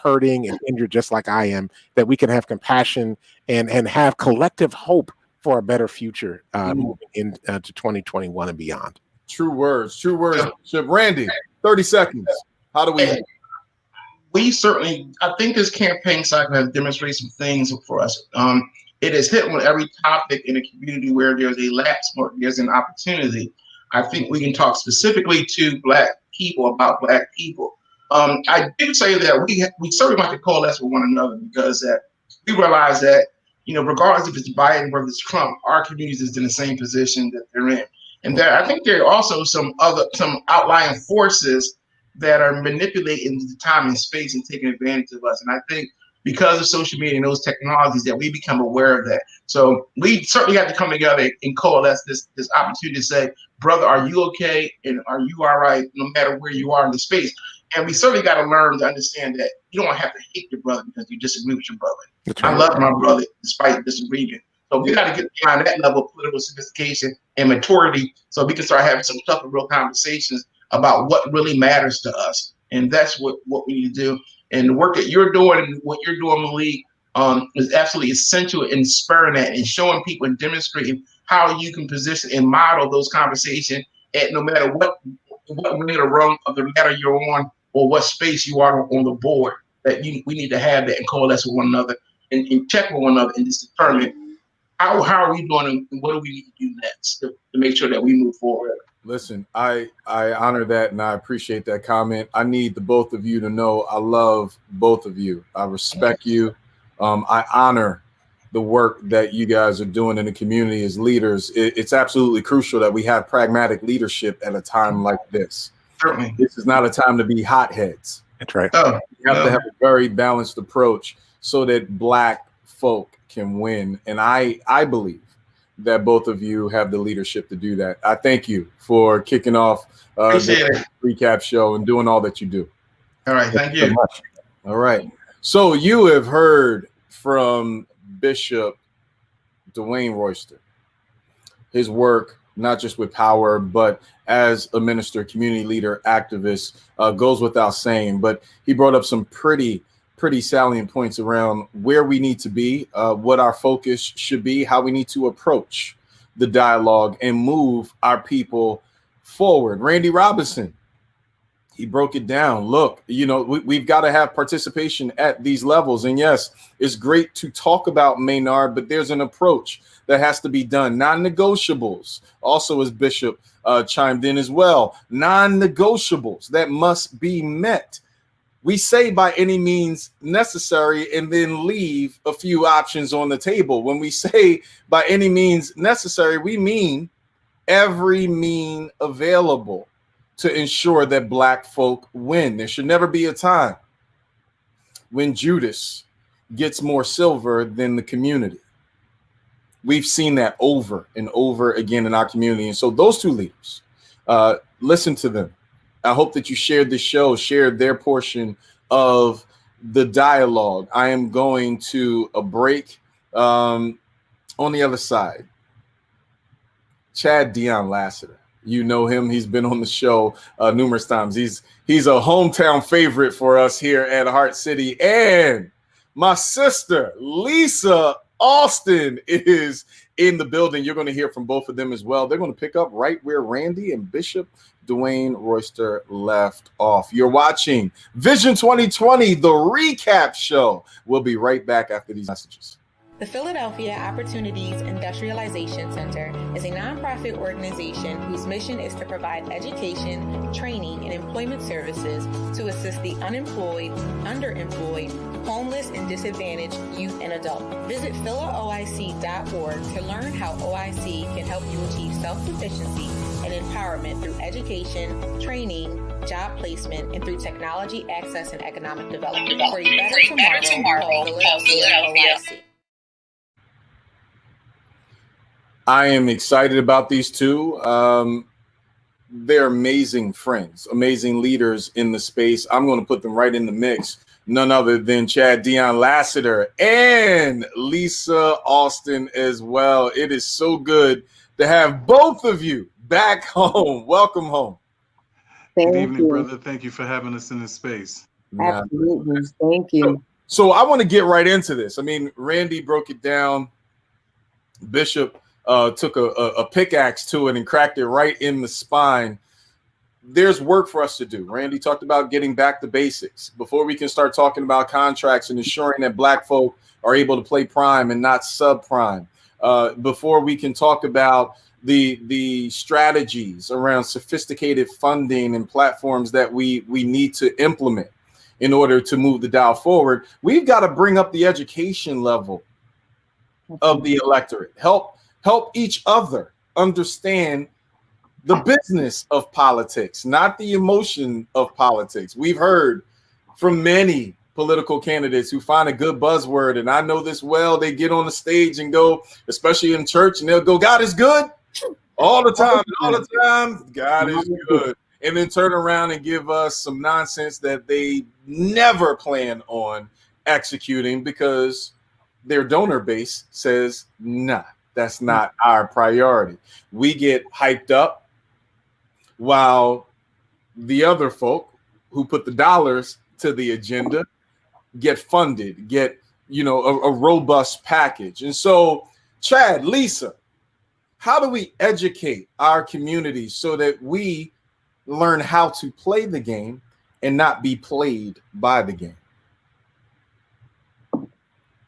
hurting and injured just like I am, that we can have compassion and have collective hope for a better future moving into 2021 and beyond. True words. True words. Randy, 30 seconds. How do we? We certainly, I think this campaign cycle has demonstrated some things for us. It has hit on every topic in a community where there's a lapse or there's an opportunity. I think we can talk specifically to Black people about Black people. I did say that we certainly want to coalesce with one another, because that we realize that, regardless if it's Biden or if it's Trump, our communities is in the same position that they're in. And I think there are also some outlying forces that are manipulating the time and space and taking advantage of us. And I think because of social media and those technologies, that we become aware of that. So we certainly have to come together and coalesce this opportunity to say, brother, are you okay? And are you all right, no matter where you are in the space? And we certainly got to learn to understand that you don't have to hate your brother because you disagree with your brother. I love my brother despite disagreement. So we got to get behind that level of political sophistication and maturity, so we can start having some tough and real conversations about what really matters to us. And that's what we need to do. And the work that you're doing and what you're doing, Malik, is absolutely essential in spurring that and showing people and demonstrating how you can position and model those conversations at no matter what ring or rung of the ladder you're on, or what space you are on the board, that we need to have that and coalesce with one another and check with one another and just determine how are we doing and what do we need to do next to make sure that we move forward. Listen, I honor that and I appreciate that comment. I need the both of you to know I love both of you. I respect you. I honor the work that you guys are doing in the community as leaders. It's absolutely crucial that we have pragmatic leadership at a time like this. Certainly. This is not a time to be hotheads. That's right. You have to have a very balanced approach so that Black folk can win. And I believe that both of you have the leadership to do that. I thank you for kicking off the recap show and doing all that you do. All right. Thank you. So much. All right. So you have heard from Bishop Dwayne Royster, his work, not just with power, but as a minister, community leader, activist, goes without saying. But he brought up some pretty salient points around where we need to be, what our focus should be, how we need to approach the dialogue and move our people forward. Randy Robinson, he broke it down. Look, we've got to have participation at these levels. And yes, it's great to talk about Maynard, but there's an approach that has to be done. Non-negotiables, also as Bishop chimed in as well, non-negotiables that must be met. We say by any means necessary and then leave a few options on the table. When we say by any means necessary, we mean every mean available to ensure that Black folk win. There should never be a time when Judas gets more silver than the community. We've seen that over and over again in our community. And so those two leaders, listen to them. I hope that you shared this show, shared their portion of the dialogue. I am going to a break. On the other side, Dion Lassiter. You know him. He's been on the show numerous times. He's a hometown favorite for us here at HeartCity. And my sister, Lisa Austin, is in the building. You're going to hear from both of them as well. They're going to pick up right where Randy and Bishop Dwayne Royster left off. You're watching Vision 2020, the recap show. We'll be right back after these messages. The Philadelphia Opportunities Industrialization Center is a nonprofit organization whose mission is to provide education, training, and employment services to assist the unemployed, underemployed, homeless, and disadvantaged youth and adults. Visit philaoic.org to learn how OIC can help you achieve self-sufficiency and empowerment through education, training, job placement, and through technology access and economic development. For a better tomorrow, call Philadelphia OIC. I am excited about these two. They're amazing friends, amazing leaders in the space. I'm going to put them right in the mix. None other than Chad, Dion, Lassiter, and Lisa Austin as well. It is so good to have both of you back home. Welcome home. Thank Good evening, you. brother. Thank you for having us in this space. Absolutely. Thank you. So I want to get right into this. I mean, Randy broke it down. Bishop took a pickaxe to it and cracked it right in the spine. There's work for us to do. Randy talked about getting back to basics before we can start talking about contracts and ensuring that Black folk are able to play prime and not subprime. Before we can talk about the strategies around sophisticated funding and platforms that we need to implement in order to move the dial forward, we've got to bring up the education level of the electorate. Help each other understand the business of politics, not the emotion of politics. We've heard from many political candidates who find a good buzzword, and I know this well. They get on the stage and go, especially in church, and they'll go, "God is good," all the time. All the time, God is good. And then turn around and give us some nonsense that they never plan on executing because their donor base says, nah, that's not our priority. We get hyped up while the other folk who put the dollars to the agenda get funded, get, a robust package. And so, Chad, Lisa, how do we educate our communities so that we learn how to play the game and not be played by the game?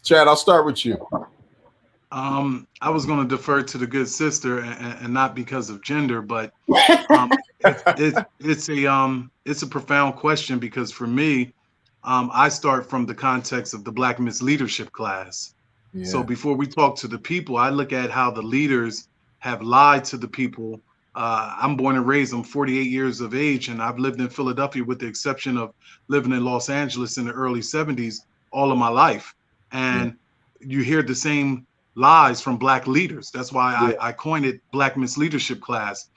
Chad, I'll start with you. I was going to defer to the good sister, and not because of gender, but it's a profound question, because for me, I start from the context of the Black Men's leadership class. Yeah. So before we talk to the people, I look at how the leaders have lied to the people. I'm born and raised. I'm 48 years of age, and I've lived in Philadelphia, with the exception of living in Los Angeles in the early 70s, all of my life. And you hear the same lies from Black leaders. That's why I coined it Black Men's leadership class.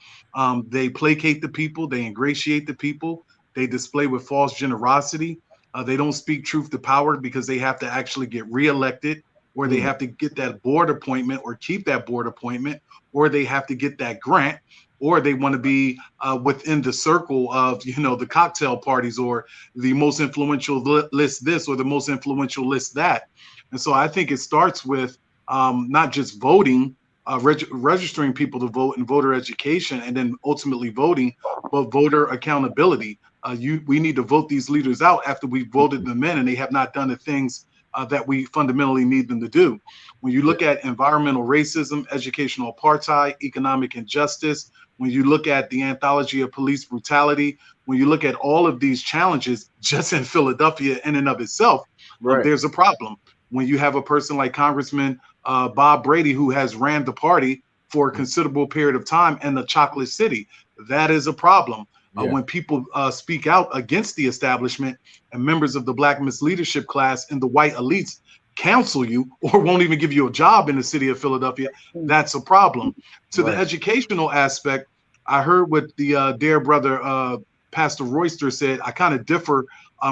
They placate the people. They ingratiate the people. They display with false generosity. They don't speak truth to power because they have to actually get reelected, or they have to get that board appointment or keep that board appointment, or they have to get that grant, or they want to be within the circle of, the cocktail parties, or the most influential list this, or the most influential list that. And so I think it starts with not just voting, registering people to vote, and voter education, and then ultimately voting, but voter accountability. We need to vote these leaders out after we've voted them in, and they have not done the things that we fundamentally need them to do. When you look at environmental racism, educational apartheid, economic injustice, when you look at the anthology of police brutality, when you look at all of these challenges just in Philadelphia in and of itself, there's a problem. When you have a person like Congressman Bob Brady, who has ran the party for a considerable period of time in the Chocolate City, that is a problem. When people speak out against the establishment, and members of the Black Men's leadership class and the white elites counsel you or won't even give you a job in the city of Philadelphia, that's a problem. To the educational aspect, I heard what the dear brother Pastor Royster said. I kind of differ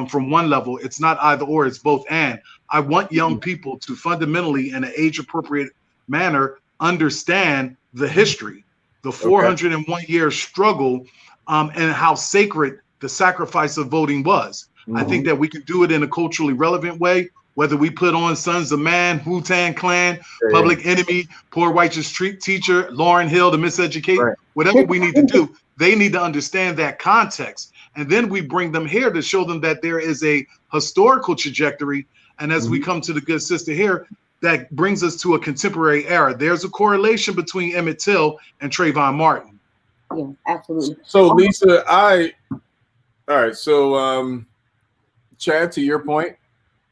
from one level. It's not either or, it's both and. I want young people to fundamentally, in an age-appropriate manner, understand the history, the 401-year struggle, and how sacred the sacrifice of voting was. I think that we can do it in a culturally relevant way, whether we put on Sons of Man, Wu-Tang Clan, Public Enemy, Poor Righteous Street Teacher, Lauryn Hill, the Miseducated, whatever we need to do, they need to understand that context. And then we bring them here to show them that there is a historical trajectory. And as we come to the good sister here, that brings us to a contemporary era. There's a correlation between Emmett Till and Trayvon Martin. Yeah, absolutely. So Lisa, all right. So Chad, to your point,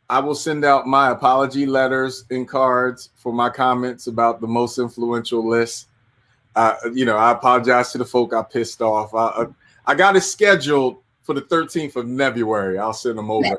I will send out my apology letters and cards for my comments about the most influential list. I apologize to the folk I pissed off. I got it scheduled for the 13th of February. I'll send them over.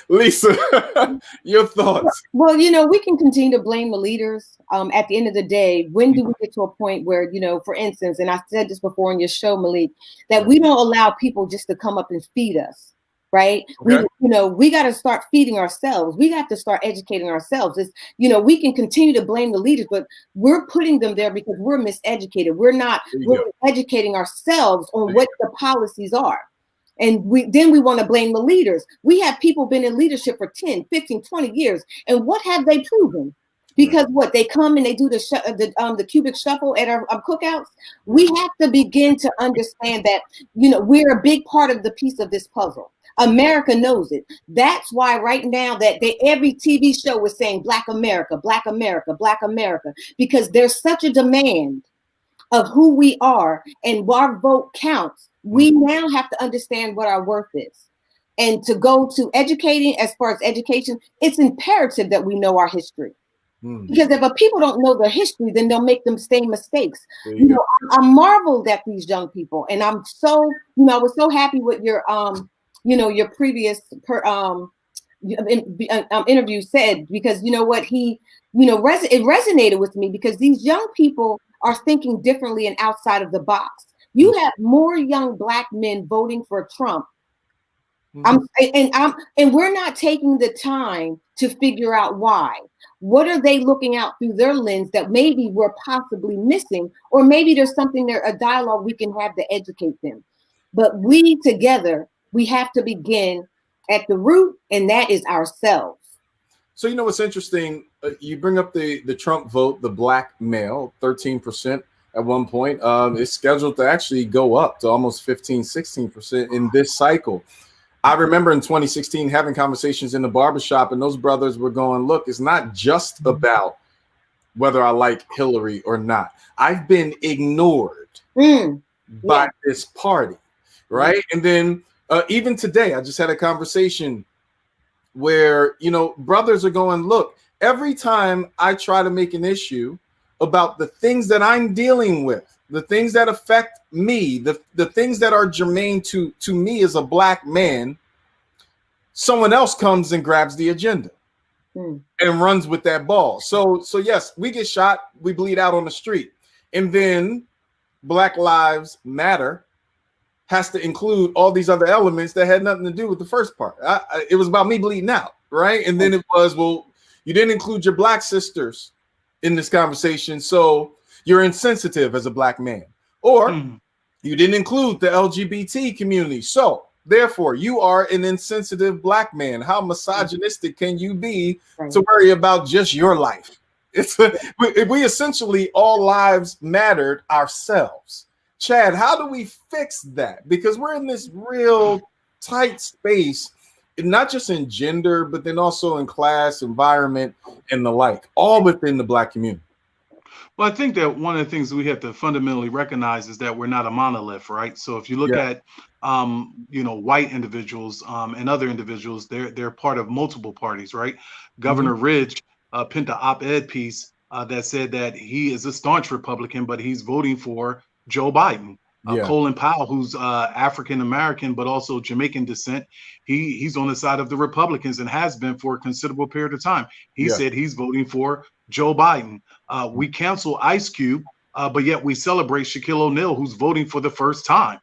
Lisa, your thoughts? Well, we can continue to blame the leaders. At the end of the day, when do we get to a point where, for instance, and I said this before on your show, Malik, that we don't allow people just to come up and feed us, right? Okay. We got to start feeding ourselves. We have to start educating ourselves. We can continue to blame the leaders, but we're putting them there because we're miseducated. We're not really educating ourselves on what the policies are. And we want to blame the leaders. We have people been in leadership for 10, 15, 20 years. And what have they proven? Because they come and they do the cubic shuffle at our cookouts. We have to begin to understand that, we're a big part of the piece of this puzzle. America knows it. That's why right now that every TV show is saying Black America, Black America, Black America, because there's such a demand of who we are and our vote counts. We now have to understand what our worth is. And to go to educating, as far as education, it's imperative that we know our history. Because if people don't know their history, then they'll make them same mistakes. I marveled at these young people, and I'm so, I was so happy with your, your previous interview said, because what it resonated with me, because these young people are thinking differently and outside of the box. You have more young Black men voting for Trump. And we're not taking the time to figure out why. What are they looking out through their lens that maybe we're possibly missing, or maybe there's something there, a dialogue we can have to educate them. But we together, we have to begin at the root, and that is ourselves. So what's interesting, you bring up the Trump vote, the Black male, 13% at one point. It's scheduled to actually go up to almost 15, 16% in this cycle. I remember in 2016 having conversations in the barbershop, and those brothers were going, look, it's not just about whether I like Hillary or not. I've been ignored by this party, right? And then even today, I just had a conversation where, brothers are going, look, every time I try to make an issue about the things that I'm dealing with, the things that affect me, the things that are germane to me as a Black man, someone else comes and grabs the agenda and runs with that ball. So yes, we get shot, we bleed out on the street. And then Black Lives Matter has to include all these other elements that had nothing to do with the first part. It was about me bleeding out, right? And then it was, well, you didn't include your Black sisters in this conversation, so you're insensitive as a Black man. Or you didn't include the LGBT community, so therefore you are an insensitive Black man. How misogynistic can you be to worry about just your life? We essentially, all lives mattered ourselves. Chad, how do we fix that? Because we're in this real tight space, not just in gender, but then also in class, environment, and the like, all within the Black community. Well, I think that one of the things that we have to fundamentally recognize is that we're not a monolith, right? So if you look at, white individuals and other individuals, they're part of multiple parties, right? Governor Ridge penned an op-ed piece that said that he is a staunch Republican, but he's voting for Joe Biden. Colin Powell, who's African-American, but also Jamaican descent, he's on the side of the Republicans and has been for a considerable period of time. He said he's voting for Joe Biden. We cancel Ice Cube, but yet we celebrate Shaquille O'Neal, who's voting for the first time.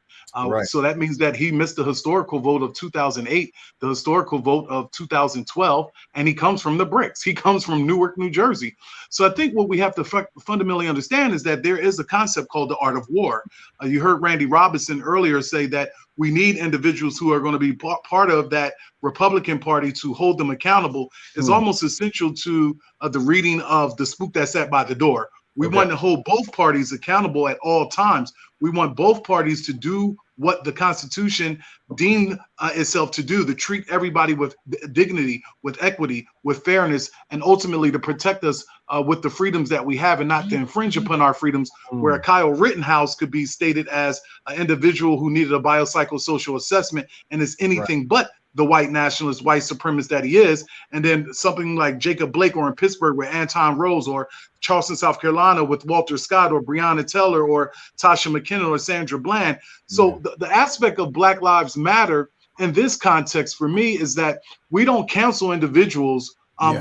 So that means that he missed the historical vote of 2008, the historical vote of 2012, and he comes from the bricks. He comes from Newark, New Jersey. So I think what we have to fundamentally understand is that there is a concept called the art of war. You heard Randy Robinson earlier say that we need individuals who are going to be part of that Republican Party to hold them accountable. It's almost essential to the reading of The Spook That Sat by the Door. We want to hold both parties accountable at all times. We want both parties to do what the Constitution deemed itself to do, to treat everybody with dignity, with equity, with fairness, and ultimately to protect us with the freedoms that we have and not to infringe upon our freedoms, where Kyle Rittenhouse could be stated as an individual who needed a biopsychosocial assessment and is anything but the white nationalist, white supremacist that he is. And then something like Jacob Blake, or in Pittsburgh with Anton Rose, or Charleston, South Carolina with Walter Scott, or Breonna Taylor, or Tasha McKinnon, or Sandra Bland. So the aspect of Black Lives Matter in this context for me is that we don't cancel individuals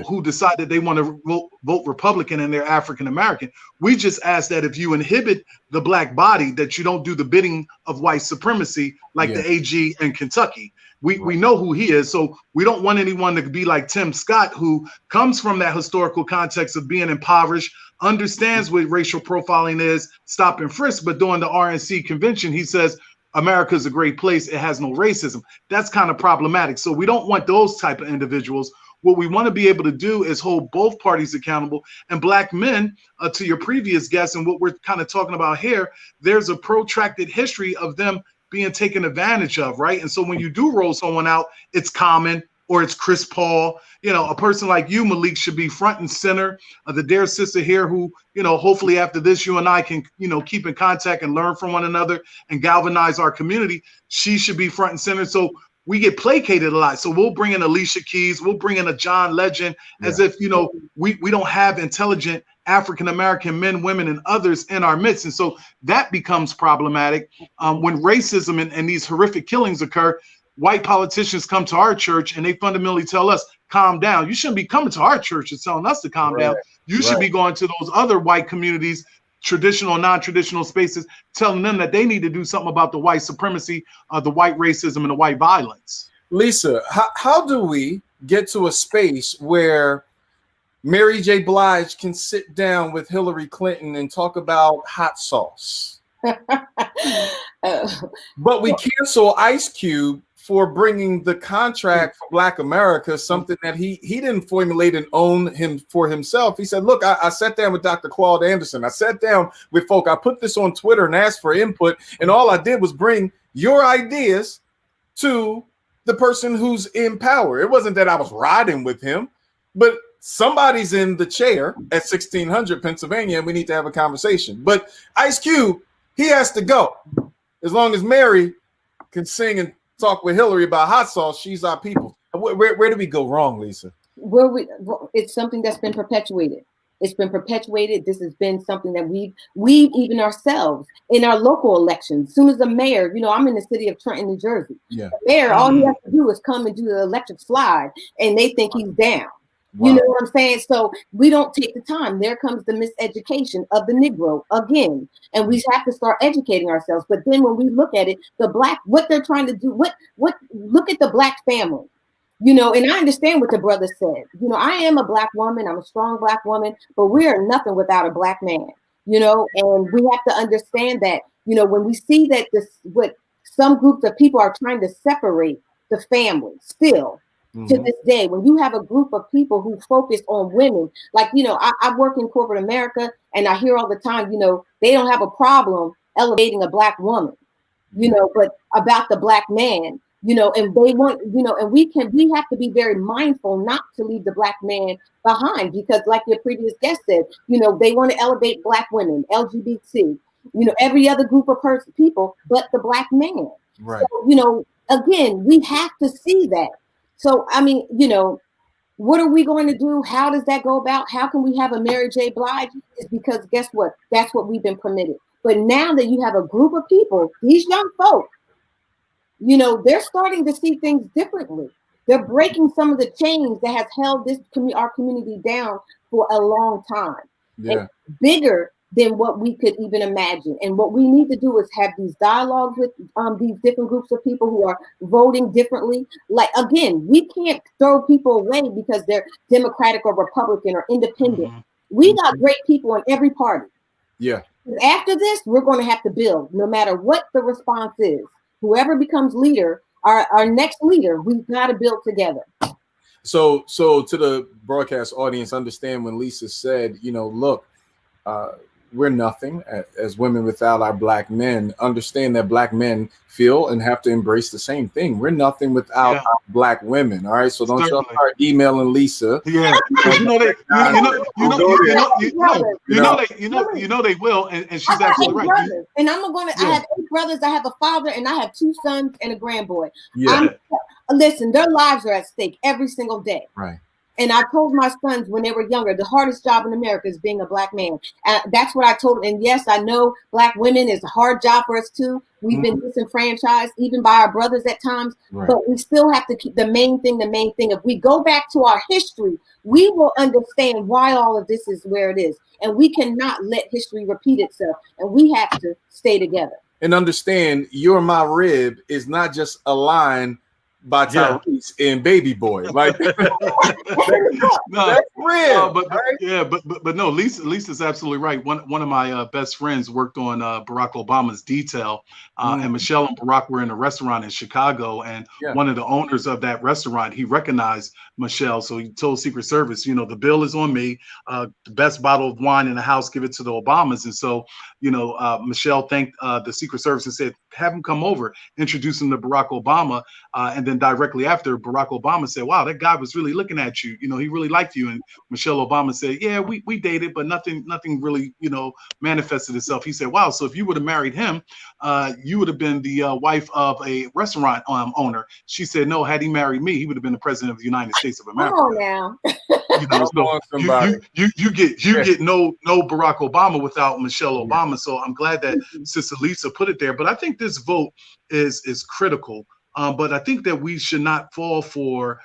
who decide that they want to vote Republican and they're African American. We just ask that if you inhibit the Black body, that you don't do the bidding of white supremacy like the AG in Kentucky. We know who he is, so we don't want anyone to be like Tim Scott, who comes from that historical context of being impoverished, understands what racial profiling is, stop and frisk, but during the RNC convention, he says, America is a great place, it has no racism. That's kind of problematic. So we don't want those type of individuals. What we want to be able to do is hold both parties accountable. And Black men, to your previous guest, and what we're kind of talking about here, there's a protracted history of them being taken advantage of, right? And so when you do roll someone out, it's Common or it's Chris Paul. You know, a person like you, Malik, should be front and center. The dear sister here who, you know, hopefully after this, you and I can, you know, keep in contact and learn from one another and galvanize our community. She should be front and center. So we get placated a lot. So we'll bring in Alicia Keys, we'll bring in a John Legend, as if, you know, we don't have intelligent African-American men, women, and others in our midst. And so that becomes problematic when racism and these horrific killings occur. White politicians come to our church and they fundamentally tell us, calm down. You shouldn't be coming to our church and telling us to calm down. You should be going to those other white communities, traditional and non-traditional spaces, telling them that they need to do something about the white supremacy, the white racism, and the white violence. Lisa, how do we get to a space where Mary J. Blige can sit down with Hillary Clinton and talk about hot sauce, but we cancel Ice Cube for bringing the contract for Black America, something that he didn't formulate and own him for himself. He said, look, I sat down with Dr. Claude Anderson. I sat down with folk. I put this on Twitter and asked for input. And all I did was bring your ideas to the person who's in power. It wasn't that I was riding with him, but somebody's in the chair at 1600 Pennsylvania, and we need to have a conversation. But Ice Cube, he has to go. As long as Mary can sing and talk with Hillary about hot sauce, she's our people. Where do we go wrong, Lisa? It's something that's been perpetuated. It's been perpetuated. This has been something that we've even ourselves in our local elections. As soon as the mayor, you know, I'm in the city of Trenton, New Jersey. The mayor, all he has to do is come and do the electric slide, and they think he's down. You know what I'm saying? So we don't take the time. There comes the miseducation of the Negro again. And we have to start educating ourselves. But then when we look at it, what they're trying to do, look at the Black family, you know, and I understand what the brother said. You know, I am a Black woman. I'm a strong Black woman, but we are nothing without a Black man, you know, and we have to understand that, you know, when we see that what some groups of people are trying to separate the family still. To this day, when you have a group of people who focus on women, like, you know, I work in corporate America and I hear all the time, you know, they don't have a problem elevating a Black woman, you know, but about the Black man, you know, and they want, you know, and we have to be very mindful not to leave the Black man behind, because like your previous guest said, you know, they want to elevate Black women, LGBT, you know, every other group of people, but the Black man. Right. So, you know, again, we have to see that. So, I mean, you know, what are we going to do? How does that go about? How can we have a Mary J. Blige? It's because guess what? That's what we've been permitted. But now that you have a group of people, these young folk, you know, they're starting to see things differently. They're breaking some of the chains that has held our community down for a long time. And bigger than what we could even imagine. And what we need to do is have these dialogues with these different groups of people who are voting differently. Like, again, we can't throw people away because they're Democratic or Republican or independent. We got great people in every party. After this, we're going to have to build, no matter what the response is. Whoever becomes leader, our next leader, we've got to build together. So to the broadcast audience, understand when Lisa said, you know, look, we're nothing as women without our black men. Understand that black men feel and have to embrace the same thing. We're nothing without our black women. All right, so don't y'all start emailing Lisa. Yeah, you know they will, and she's absolutely right. And I have 8 brothers. I have a father, and I have 2 sons and a grandboy. Yeah. Listen, their lives are at stake every single day. Right. And I told my sons when they were younger, the hardest job in America is being a black man. That's what I told them. And yes, I know black women is a hard job for us too. We've been disenfranchised even by our brothers at times, but we still have to keep the main thing. If we go back to our history, we will understand why all of this is where it is. And we cannot let history repeat itself. And we have to stay together. And understand, You're My Rib is not just a line by Tyrese and Baby Boy. Like that's real. But no, Lisa's absolutely right. One of my best friends worked on Barack Obama's detail, and Michelle and Barack were in a restaurant in Chicago, and one of the owners of that restaurant, he recognized Michelle, so he told Secret Service, the bill is on me. The best bottle of wine in the house, give it to the Obamas. And so, Michelle thanked the Secret Service and said, have him come over, introduce him to Barack Obama, and then directly after, Barack Obama said, wow, that guy was really looking at you. He really liked you. And Michelle Obama said, yeah, we dated, but nothing really, manifested itself. He said, wow, so if you would have married him, you would have been the wife of a restaurant owner. She said, no, had he married me, he would have been the president of the United States of America. Come on now. You get no Barack Obama without Michelle Obama. So I'm glad that Sister Lisa put it there. But I think this vote is critical. But I think that we should not fall for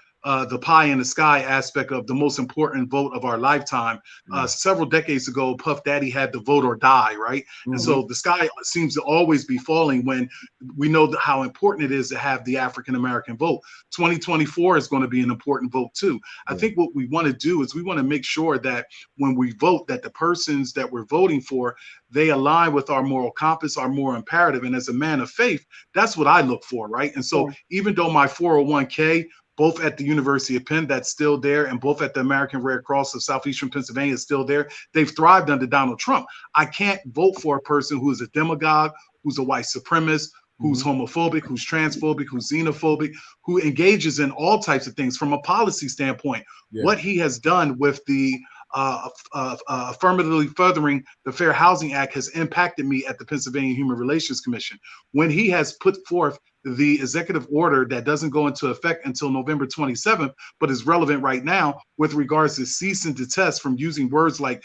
the pie in the sky aspect of the most important vote of our lifetime. Several decades ago, Puff Daddy had the vote or die, right? And so the sky seems to always be falling when we know how important it is to have the African-American vote. 2024 is going to be an important vote too. I think what we want to do is we want to make sure that when we vote, that the persons that we're voting for, they align with our moral compass, our moral imperative. And as a man of faith, that's what I look for, right? And so even though my 401k, both at the University of Penn, that's still there, and both at the American Red Cross of Southeastern Pennsylvania is still there. They've thrived under Donald Trump. I can't vote for a person who is a demagogue, who's a white supremacist, who's homophobic, who's transphobic, who's xenophobic, who engages in all types of things from a policy standpoint. What he has done with the affirmatively furthering the Fair Housing Act has impacted me at the Pennsylvania Human Relations Commission. When he has put forth the executive order that doesn't go into effect until November 27th, but is relevant right now with regards to cease and desist from using words like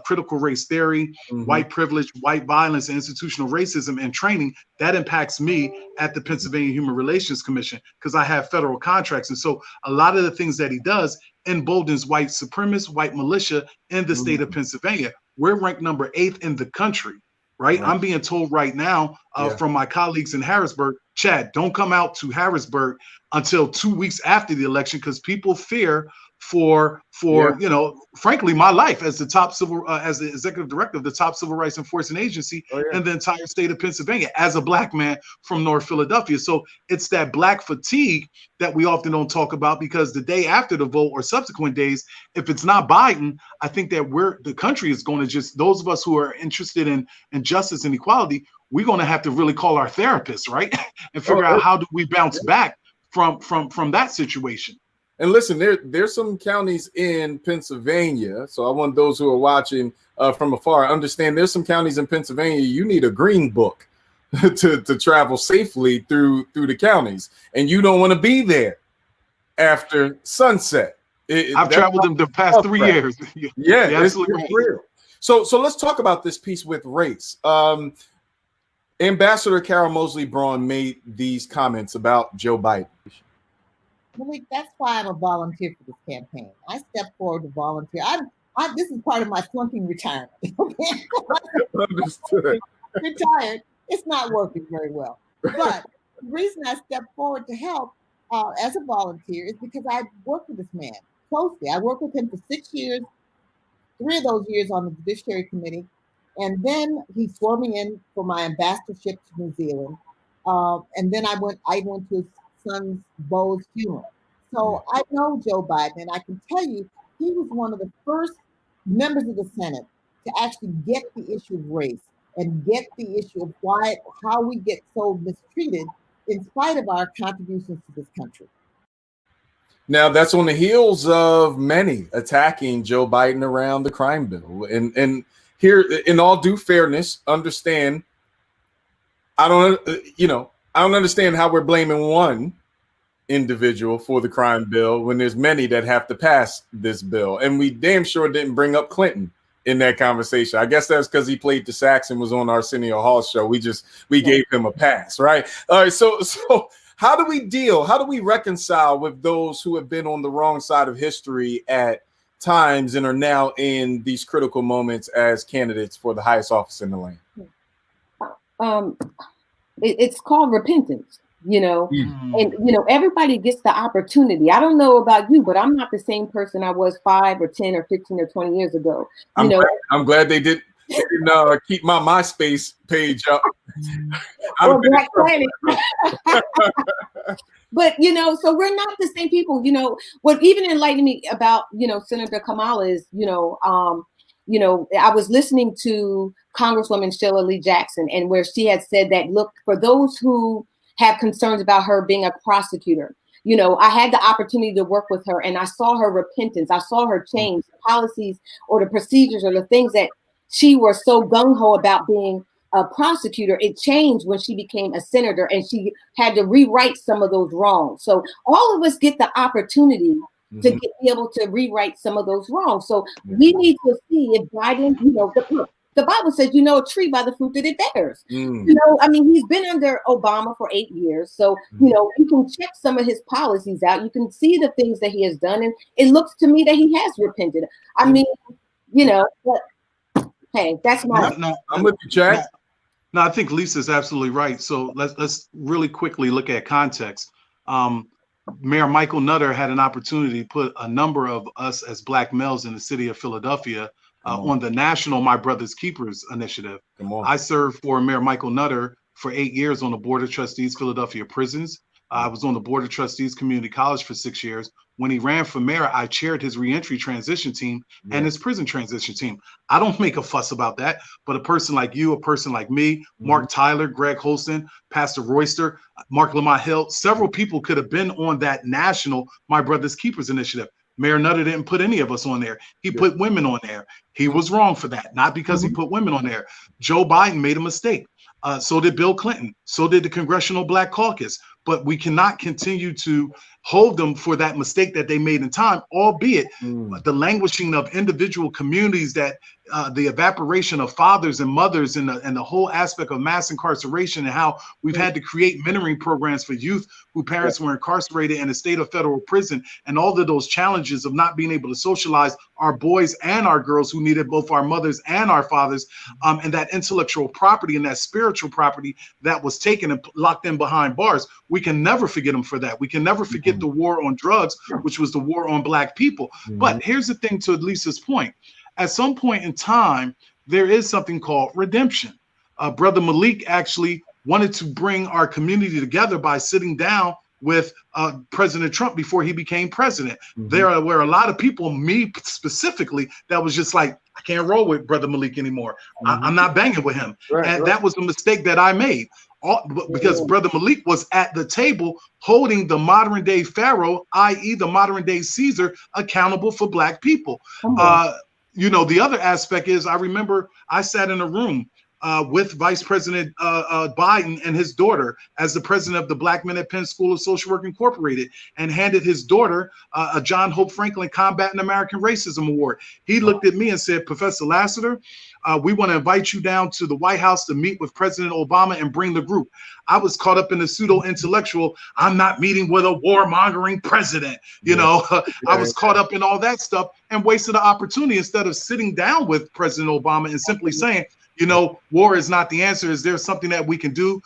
critical race theory, white privilege, white violence, and institutional racism and training, that impacts me at the Pennsylvania Human Relations Commission because I have federal contracts. And so a lot of the things that he does emboldens white supremacists, white militia in the state of Pennsylvania. We're ranked number 8 in the country, right? I'm being told right now from my colleagues in Harrisburg, Chad, don't come out to Harrisburg until 2 weeks after the election because people fear for frankly, my life as the top as the executive director of the top civil rights enforcement agency in the entire state of Pennsylvania as a black man from North Philadelphia. So it's that black fatigue that we often don't talk about because the day after the vote or subsequent days, if it's not Biden, I think that the country is going to just, those of us who are interested in justice and equality, we're going to have to really call our therapists, right? And figure out how do we bounce back from that situation. And listen, there's some counties in Pennsylvania. So I want those who are watching from afar understand there's some counties in Pennsylvania. You need a green book to travel safely through the counties, and you don't want to be there after sunset. I've traveled them the past 3 years. Yeah, absolutely it's real. So let's talk about this piece with race. Ambassador Carol Mosley Braun made these comments about Joe Biden. Malik, that's why I'm a volunteer for this campaign. I stepped forward to volunteer. This is part of my flunking retirement. Understood. Retired. It's not working very well. But the reason I stepped forward to help as a volunteer is because I worked with this man closely. I worked with him for 6 years, 3 of those years on the Judiciary Committee. And then he swore me in for my ambassadorship to New Zealand. And then I went to his son's Beau's funeral. So I know Joe Biden, and I can tell you, he was one of the first members of the Senate to actually get the issue of race and get the issue of how we get so mistreated in spite of our contributions to this country. Now, that's on the heels of many attacking Joe Biden around the crime bill. And here, in all due fairness, understand, I don't understand how we're blaming one individual for the crime bill when there's many that have to pass this bill. And we damn sure didn't bring up Clinton in that conversation. I guess that's because he played the sax and was on our Arsenio Hall show. We gave him a pass, right? All right, so how do we reconcile with those who have been on the wrong side of history at times and are now in these critical moments as candidates for the highest office in the land? It's called repentance, and everybody gets the opportunity. I don't know about you, but I'm not the same person I was 5 or 10 or 15 or 20 years ago. I'm glad they didn't keep my MySpace page up. Or Black Planet. But so we're not the same people. What even enlightened me about Senator Kamala is I was listening to Congresswoman Sheila Lee Jackson, and where she had said that, look, for those who have concerns about her being a prosecutor, I had the opportunity to work with her, and I saw her repentance. I saw her change the policies or the procedures or the things that she was so gung-ho about being a prosecutor. It changed when she became a senator, and she had to rewrite some of those wrongs. So all of us get the opportunity to be able to rewrite some of those wrongs. So we need to see if Biden, the Bible says, a tree by the fruit that it bears. He's been under Obama for 8 years. So, you can check some of his policies out. You can see the things that he has done. And it looks to me that he has repented. But hey, that's my. No, I'm with you, Jack. No, I think Lisa's absolutely right. So let's really quickly look at context. Mayor Michael Nutter had an opportunity to put a number of us as Black males in the city of Philadelphia on the national My Brother's Keepers initiative. I served for Mayor Michael Nutter for 8 years on the Board of Trustees, Philadelphia Prisons. I was on the Board of Trustees, Community College for 6 years. When he ran for mayor, I chaired his reentry transition team and his prison transition team. I don't make a fuss about that, but a person like you, a person like me, Mark Tyler, Greg Holston, Pastor Royster, Mark Lamont Hill, several people could have been on that national My Brother's Keepers initiative. Mayor Nutter didn't put any of us on there. He put women on there. He was wrong for that, not because he put women on there. Joe Biden made a mistake. So did Bill Clinton. So did the Congressional Black Caucus. But we cannot continue to hold them for that mistake that they made in time, albeit the languishing of individual communities, that the evaporation of fathers and mothers and the whole aspect of mass incarceration, and how we've had to create mentoring programs for youth whose parents were incarcerated in a state of federal prison, and all of those challenges of not being able to socialize our boys and our girls who needed both our mothers and our fathers, and that intellectual property and that spiritual property that was taken and locked in behind bars. We can never forget them for that. We can never forget the war on drugs, which was the war on Black people. But here's the thing, to Lisa's point. At some point in time, there is something called redemption. Brother Malik actually wanted to bring our community together by sitting down with President Trump before he became president. There were a lot of people, me specifically, that was just like, I can't roll with Brother Malik anymore. I'm not banging with him. That was a mistake that I made. Because Brother Malik was at the table holding the modern day Pharaoh, i.e. the modern day Caesar, accountable for Black people. The other aspect is, I remember I sat in a room with Vice President Biden and his daughter as the president of the Black Men at Penn School of Social Work Incorporated, and handed his daughter a John Hope Franklin Combating American Racism Award. He looked at me and said, Professor Lassiter, we want to invite you down to the White House to meet with President Obama and bring the group. I was caught up in the pseudo-intellectual, I'm not meeting with a warmongering president. I was caught up in all that stuff and wasted the opportunity instead of sitting down with President Obama and simply saying, war is not the answer. Is there something that we can do?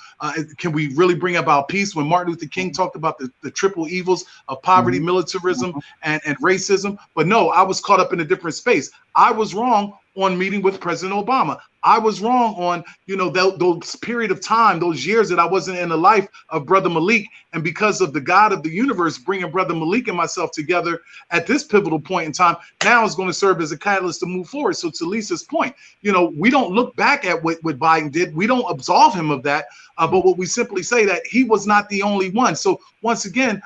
Can we really bring about peace? When Martin Luther King talked about the triple evils of poverty, militarism, and racism. But no, I was caught up in a different space. I was wrong on meeting with President Obama. I was wrong on, those period of time, those years that I wasn't in the life of Brother Malik. And because of the God of the universe bringing Brother Malik and myself together at this pivotal point in time, now is going to serve as a catalyst to move forward. So to Lisa's point, we don't look back at what Biden did. We don't absolve him of that. But what we simply say that he was not the only one. So once again,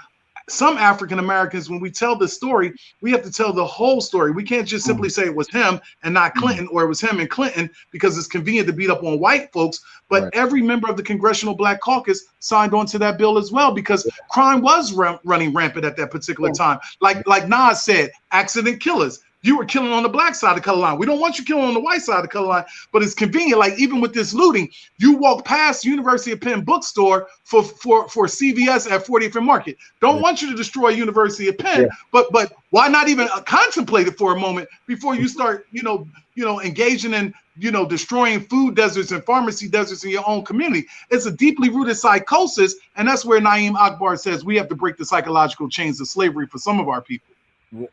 some African Americans, when we tell the story, we have to tell the whole story. We can't just simply say it was him and not Clinton, or it was him and Clinton, because it's convenient to beat up on white folks. But every member of the Congressional Black Caucus signed on to that bill as well, because crime was running rampant at that particular time. Like Nas said, accident killers. You were killing on the black side of the color line. We don't want you killing on the white side of the color line, but it's convenient. Like even with this looting, you walk past University of Penn bookstore for CVS at 40th and Market. Don't want you to destroy University of Penn, but why not even contemplate it for a moment before you start, engaging in, destroying food deserts and pharmacy deserts in your own community? It's a deeply rooted psychosis, and that's where Naeem Akbar says we have to break the psychological chains of slavery for some of our people.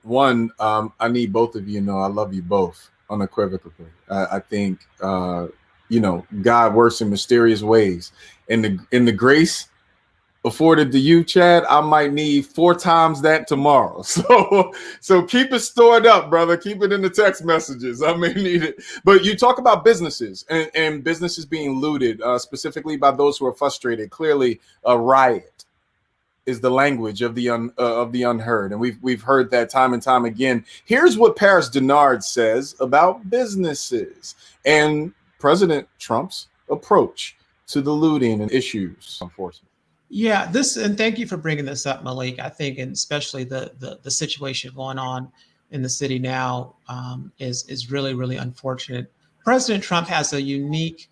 One, I need both of you to know I love you both unequivocally. I think God works in mysterious ways, and the grace afforded to you, Chad, I might need 4 times that tomorrow. So keep it stored up, brother. Keep it in the text messages. I may need it. But you talk about businesses and businesses being looted, specifically by those who are frustrated. Clearly, a riot is the language of the unheard, and we've heard that time and time again. Here's what Paris Denard says about businesses and President Trump's approach to the looting and issues enforcement. Yeah, and thank you for bringing this up, Malik. I think, and especially the situation going on in the city now is really, really unfortunate. President Trump has a unique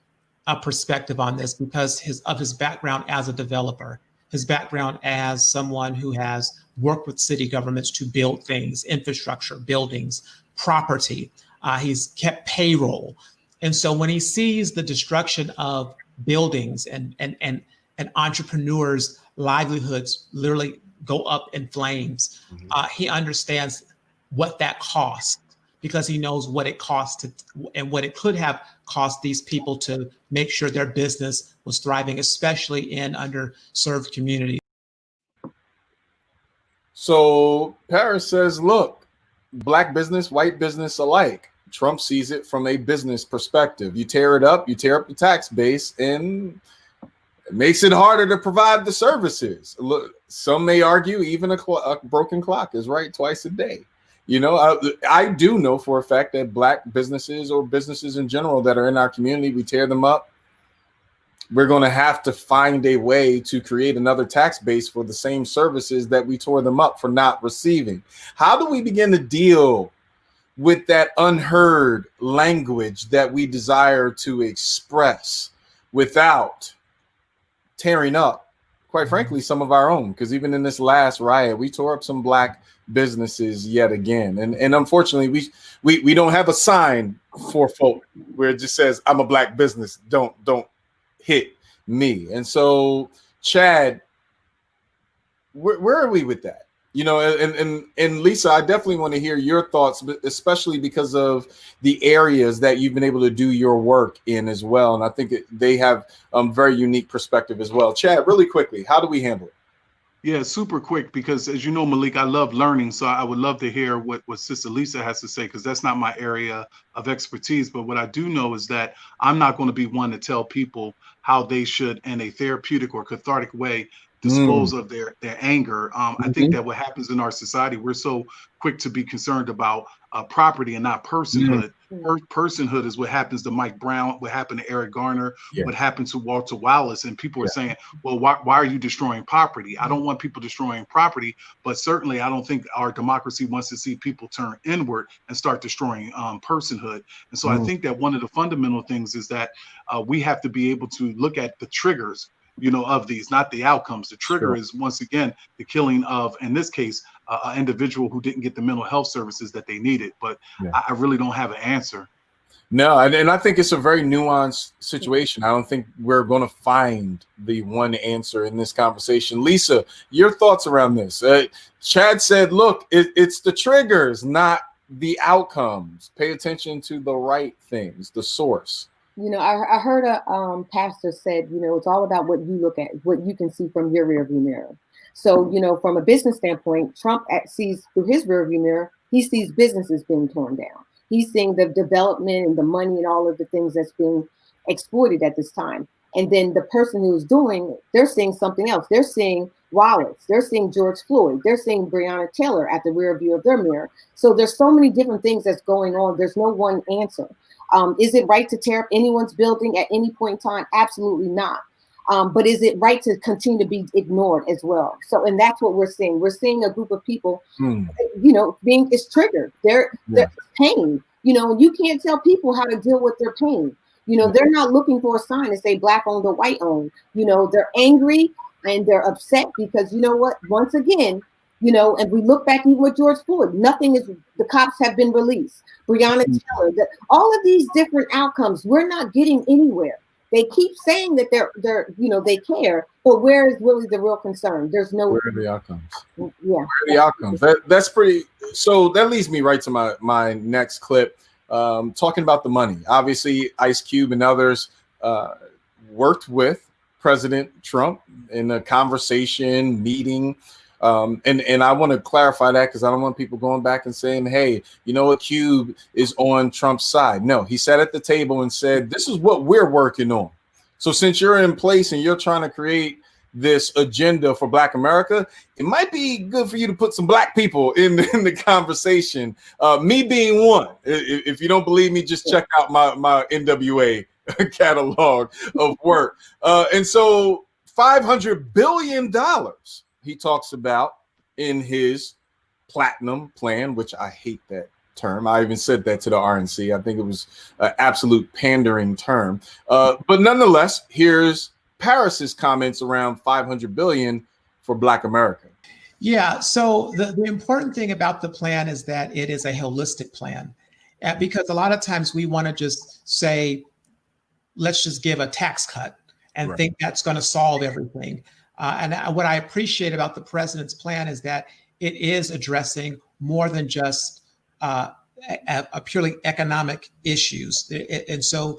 perspective on this because of his background as a developer. His background as someone who has worked with city governments to build things, infrastructure, buildings, property. He's kept payroll. And so when he sees the destruction of buildings and entrepreneurs' livelihoods literally go up in flames, he understands what that costs, because he knows what it costs and what it could have cost these people to make sure their business was thriving, especially in underserved communities. So Paris says, look, black business, white business alike. Trump sees it from a business perspective. You tear it up, you tear up the tax base, and it makes it harder to provide the services. Look, some may argue even a broken clock is right twice a day. I do know for a fact that black businesses, or businesses in general that are in our community, we tear them up. We're going to have to find a way to create another tax base for the same services that we tore them up for not receiving. How do we begin to deal with that unheard language that we desire to express without tearing up, quite frankly, some of our own? Because even in this last riot, we tore up some black businesses yet again, and unfortunately we don't have a sign for folk where it just says I'm a black business, don't hit me. And so, Chad, where are we with that? And Lisa, I definitely want to hear your thoughts, especially because of the areas that you've been able to do your work in as well, and I think they have very unique perspective as well. Chad, really quickly, how do we handle it? Yeah, super quick, because as you know, Malik, I love learning. So I would love to hear what Sister Lisa has to say, because that's not my area of expertise. But what I do know is that I'm not going to be one to tell people how they should, in a therapeutic or cathartic way, dispose of their anger. I think that what happens in our society, we're so quick to be concerned about property and not personhood. Personhood is what happens to Mike Brown, what happened to Eric Garner, what happened to Walter Wallace. And people are saying, well, why are you destroying property? I don't want people destroying property, but certainly I don't think our democracy wants to see people turn inward and start destroying personhood. And so I think that one of the fundamental things is that we have to be able to look at the triggers, of these, not the outcomes. The trigger is, once again, the killing of, in this case, an individual who didn't get the mental health services that they needed. But I really don't have an answer. No, and I think it's a very nuanced situation. I don't think we're going to find the one answer in this conversation. Lisa, your thoughts around this? Chad said, look, it's the triggers, not the outcomes. Pay attention to the right things, the source. You know, I heard a pastor said, you know, it's all about what you look at, what you can see from your rearview mirror. So, you know, from a business standpoint, Trump sees through his rearview mirror, he sees businesses being torn down. He's seeing the development and the money and all of the things that's being exploited at this time. And then the person who's doing, they're seeing something else. They're seeing Wallace. They're seeing George Floyd. They're seeing Breonna Taylor at the rear view of their mirror. So there's so many different things that's going on. There's no one answer. Is it right to tear up anyone's building at any point in time? Absolutely not. But is it right to continue to be ignored as well? So, and that's what we're seeing. We're seeing a group of people, you know, it's triggered. They're pain. You know, you can't tell people how to deal with their pain. You know, they're not looking for a sign to say black owned or white owned. You know, they're angry and they're upset because, you know what, once again, you know, and we look back even with George Floyd, the cops have been released. Breonna Taylor, all of these different outcomes, we're not getting anywhere. They keep saying that they're you know, they care, but where is really the real concern? There's no. Where are the outcomes? Yeah. Where are the outcomes? That's pretty. So that leads me right to my next clip, talking about the money. Obviously, Ice Cube and others worked with President Trump in a conversation, meeting. And I want to clarify that because I don't want people going back and saying, hey, you know what, Cube is on Trump's side. No, he sat at the table and said, this is what we're working on. So since you're in place and you're trying to create this agenda for Black America, it might be good for you to put some Black people in the conversation. Me being one. If you don't believe me, just check out my NWA catalog of work. And so $500 billion he talks about in his platinum plan, which I hate that term. I even said that to the RNC. I think it was an absolute pandering term. But nonetheless, here's Paris's comments around $500 billion for Black America. Yeah, so the important thing about the plan is that it is a holistic plan. Because a lot of times we want to just say, let's just give a tax cut and think that's going to solve everything. And what I appreciate about the president's plan is that it is addressing more than just a purely economic issues. And so,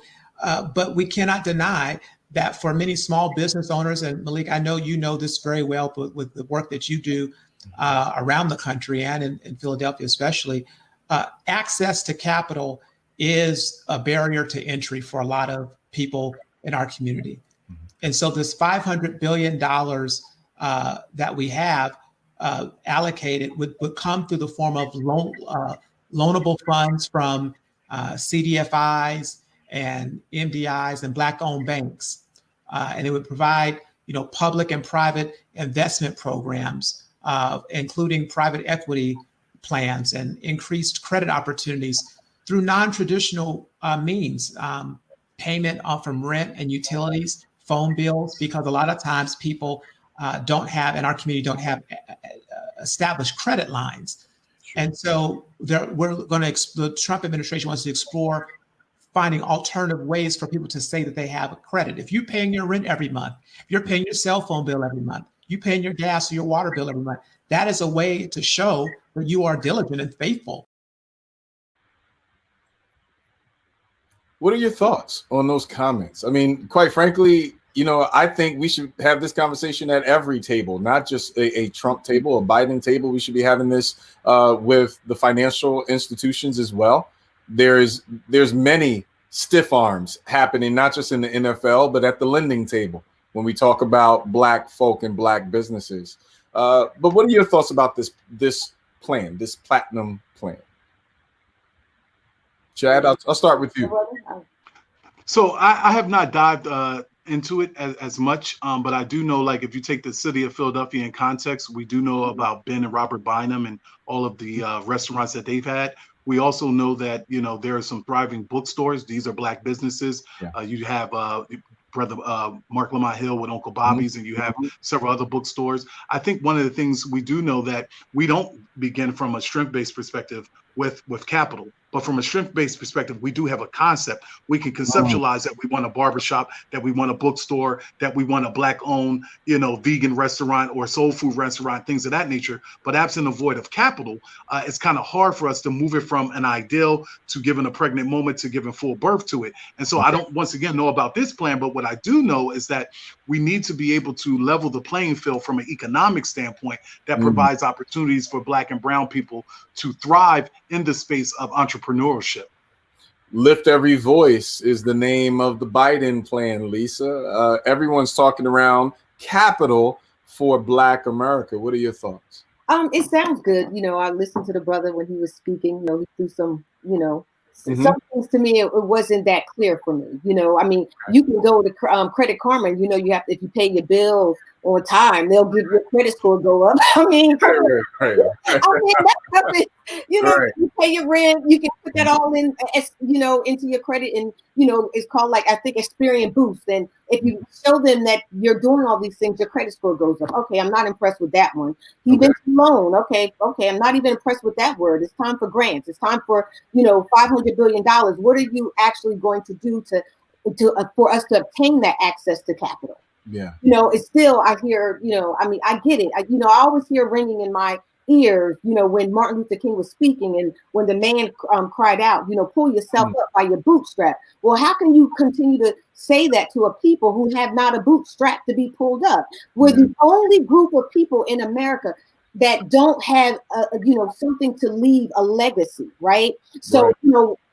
but we cannot deny that for many small business owners, and Malik, I know you know this very well, but with the work that you do around the country and in Philadelphia especially, access to capital is a barrier to entry for a lot of people in our community. And so this $500 billion that we have allocated would come through the form of loanable funds from CDFIs and MDIs and Black-owned banks. And it would provide, you know, public and private investment programs, including private equity plans and increased credit opportunities through non-traditional means, payment from rent and utilities, phone bills, because a lot of times people don't have, in our community, don't have established credit lines. And so the Trump administration wants to explore finding alternative ways for people to say that they have a credit. If you're paying your rent every month, if you're paying your cell phone bill every month, you're paying your gas or your water bill every month, that is a way to show that you are diligent and faithful. What are your thoughts on those comments? I mean, quite frankly, you know, I think we should have this conversation at every table, not just a Trump table, a Biden table. We should be having this with the financial institutions as well. There's many stiff arms happening, not just in the NFL, but at the lending table when we talk about Black folk and Black businesses. But what are your thoughts about this plan, this platinum plan? Chad, I'll start with you. So I have not dived into it as much, but I do know, like, if you take the city of Philadelphia in context, we do know about Ben and Robert Bynum and all of the restaurants that they've had. We also know that, you know, there are some thriving bookstores. These are Black businesses. Yeah. You have Brother Mark Lamont Hill with Uncle Bobby's, and you have several other bookstores. I think one of the things we do know that we don't begin from a strength-based perspective. with capital. But from a strength-based perspective, we do have a concept. We can conceptualize that we want a barbershop, that we want a bookstore, that we want a Black-owned, vegan restaurant or soul food restaurant, things of that nature. But absent a void of capital, it's kind of hard for us to move it from an ideal to giving a pregnant moment to giving full birth to it. And so I don't, once again, know about this plan, but what I do know is that we need to be able to level the playing field from an economic standpoint that provides opportunities for Black and brown people to thrive in the space of entrepreneurship. Lift Every Voice is the name of the Biden plan, Lisa. Everyone's talking around capital for Black America. What are your thoughts? It sounds good. I listened to the brother when he was speaking. He threw some, some things to me. It wasn't that clear for me. I mean, you can go to Credit Karma. And, you have to, if you pay your bills on time, they'll give your credit score go up. I mean, right. that's something. You pay your rent. You can put that all in, into your credit, and it's called, like, I think, Experian Boost. And if you show them that you're doing all these things, your credit score goes up. Okay, I'm not impressed with that one. You mentioned loan. Okay, I'm not even impressed with that word. It's time for grants. It's time for $500 billion. What are you actually going to do for us to obtain that access to capital? Yeah. It's still, I hear, I mean, I get it. I always hear ringing in my ears, when Martin Luther King was speaking and when the man cried out, pull yourself up by your bootstrap. Well, how can you continue to say that to a people who have not a bootstrap to be pulled up? We're the only group of people in America that don't have, something to leave a legacy, right? So,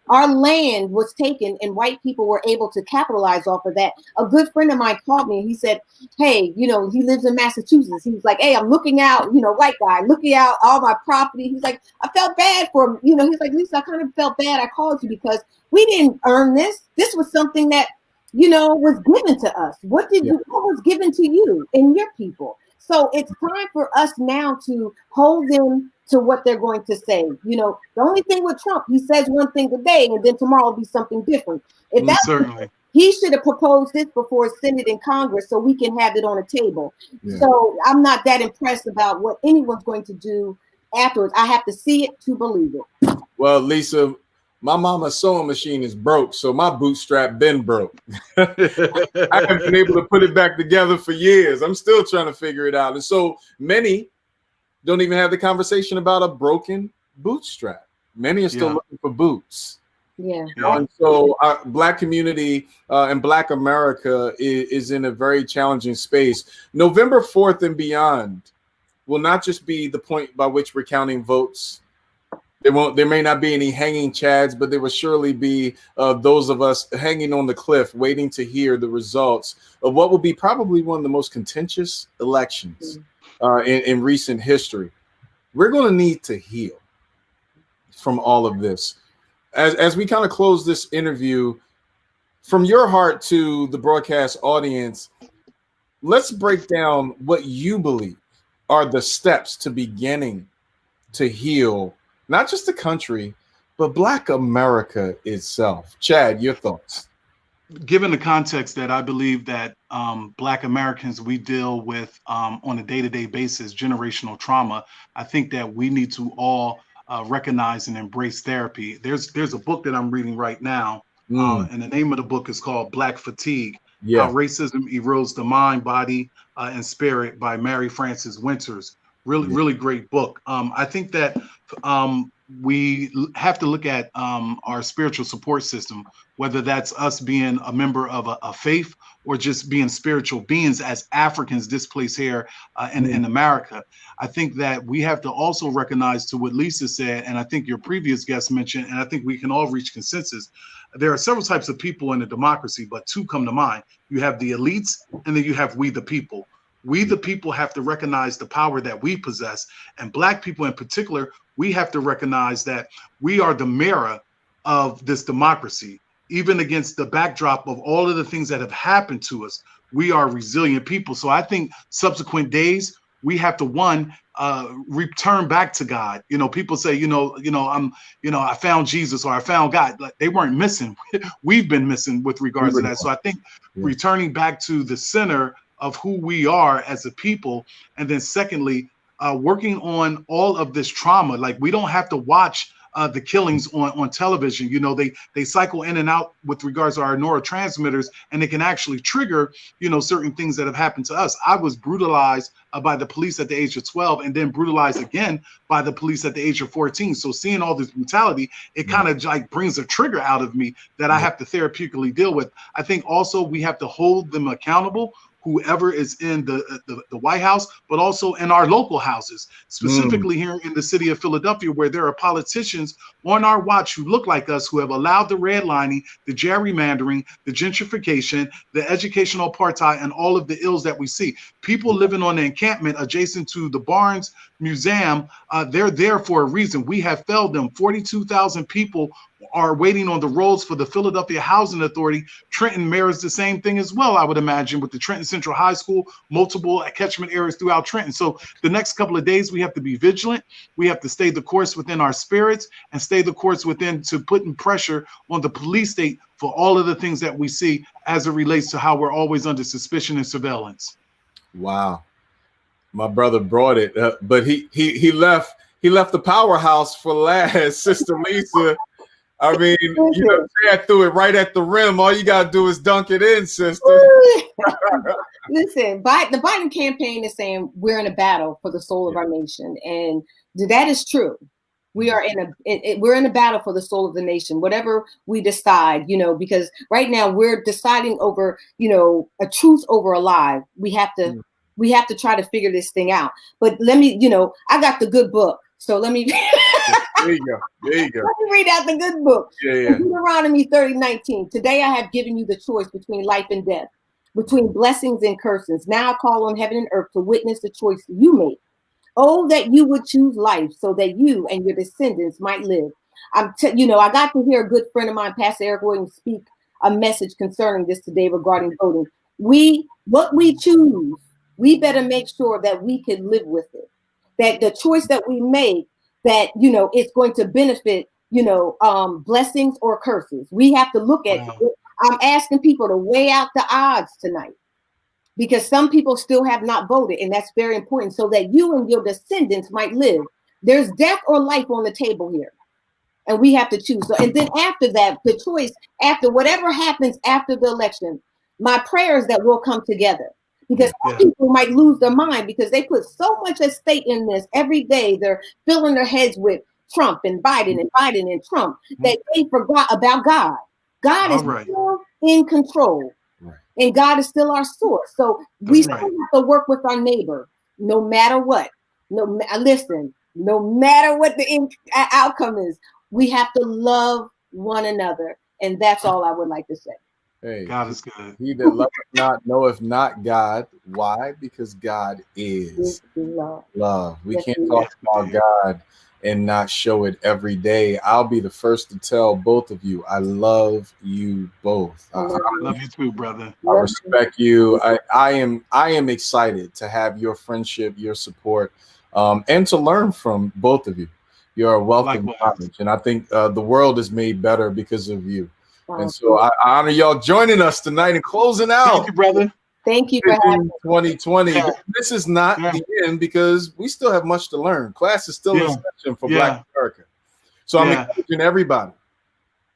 our land was taken and white people were able to capitalize off of that. A good friend of mine called me and he said, hey, he lives in Massachusetts. He was like, hey, I'm looking out, white guy, looking out all my property. He's like, I felt bad for him. He's like, Lisa, I kind of felt bad. I called you because we didn't earn this. This was something that, was given to us. What was given to you and your people? So it's time for us now to hold them to what they're going to say. The only thing with Trump, he says one thing today and then tomorrow will be something different. If that's certainly, he should have proposed this before Senate and Congress so we can have it on a table. Yeah. So I'm not that impressed about what anyone's going to do afterwards. I have to see it to believe it. Well, Lisa, my mama's sewing machine is broke, so my bootstrap been broke. I haven't been able to put it back together for years. I'm still trying to figure it out. And so many don't even have the conversation about a broken bootstrap. Many are still looking for boots. Yeah. And so our Black community and Black America is in a very challenging space. November 4th and beyond will not just be the point by which we're counting votes. There may not be any hanging chads, but there will surely be those of us hanging on the cliff waiting to hear the results of what will be probably one of the most contentious elections in recent history. We're going to need to heal from all of this. As we kind of close this interview, from your heart to the broadcast audience, let's break down what you believe are the steps to beginning to heal not just the country, but Black America itself. Chad, your thoughts? Given the context that I believe that Black Americans, we deal with on a day-to-day basis, generational trauma, I think that we need to all recognize and embrace therapy. There's a book that I'm reading right now, and the name of the book is called Black Fatigue, How Racism Erodes the Mind, Body, and Spirit by Mary Frances Winters. Really great book. I think that we have to look at our spiritual support system, whether that's us being a member of a faith or just being spiritual beings as Africans displaced here in America. I think that we have to also recognize, to what Lisa said, and I think your previous guest mentioned, and I think we can all reach consensus, there are several types of people in a democracy, but two come to mind. You have the elites, and then you have we the people. We the people have to recognize the power that we possess, and Black people in particular, we have to recognize that we are the mirror of this democracy. Even against the backdrop of all of the things that have happened to us, we are resilient people. So I think subsequent days, we have to return back to God. People say, I found Jesus or I found God. Like, they weren't missing. We've been missing with regards to that. So I think returning back to the center of who we are as a people, and then secondly, working on all of this trauma. Like, we don't have to watch the killings on television. You know, they cycle in and out with regards to our neurotransmitters, and it can actually trigger, you know, certain things that have happened to us. I was brutalized by the police at the age of 12, and then brutalized again by the police at the age of 14. So seeing all this brutality, it kind of like brings a trigger out of me that I have to therapeutically deal with. I think also we have to hold them accountable, whoever is in the White House, but also in our local houses, specifically here in the city of Philadelphia, where there are politicians on our watch who look like us, who have allowed the redlining, the gerrymandering, the gentrification, the educational apartheid, and all of the ills that we see. People living on the encampment adjacent to the Barnes Museum, they're there for a reason. We have failed them. 42,000 people are waiting on the rolls for the Philadelphia Housing Authority. Trenton mirrors the same thing as well, I would imagine, with the Trenton Central High School, multiple catchment areas throughout Trenton. So the next couple of days, we have to be vigilant. We have to stay the course within our spirits and stay the course within to putting pressure on the police state for all of the things that we see as it relates to how we're always under suspicion and surveillance. Wow. My brother brought it, but he left the powerhouse for last, Sister Lisa. I mean, you know, Chad threw it right at the rim. All you gotta do is dunk it in, sister. Listen, the Biden campaign is saying we're in a battle for the soul of our nation, and that is true. We are we're in a battle for the soul of the nation. Whatever we decide, you know, because right now we're deciding over, you know, a truth over a lie. We have to try to figure this thing out. But let me, you know, I got the good book, so let me. There you go. There you go. Let me read out the good book. Yeah. Deuteronomy 30:19. Today I have given you the choice between life and death, between blessings and curses. Now I call on heaven and earth to witness the choice you make. Oh, that you would choose life so that you and your descendants might live. You know, I got to hear a good friend of mine, Pastor Eric Williams, speak a message concerning this today regarding voting. What we choose, we better make sure that we can live with it. That the choice that we make, that, you know, it's going to benefit, you know, blessings or curses. We have to look at it. I'm asking people to weigh out the odds tonight, because some people still have not voted, and that's very important, so that you and your descendants might live. There's death or life on the table here, and we have to choose. So, and then after that, the choice, after whatever happens after the election, my prayer is that we'll come together. Because people might lose their mind because they put so much at stake in this. Every day they're filling their heads with Trump and Biden and Trump, that they forgot about God. God is still in control, and God is still our source. So we still have to work with our neighbor, no matter what. No matter what the outcome is, we have to love one another, and that's all I would like to say. Hey, God is good. He that loveth not knoweth not God. Why? Because God is love. We can't talk about God and not show it every day. I'll be the first to tell both of you, I love you both. I love you too, brother. I respect you. I am excited to have your friendship, your support, and to learn from both of you. You're a wealth of knowledge, and I think the world is made better because of you. And so I honor y'all joining us tonight and closing out. Thank you, brother. Thank you for having 2020. This is not the end, because we still have much to learn. Class is still in session for Black America. So I'm encouraging everybody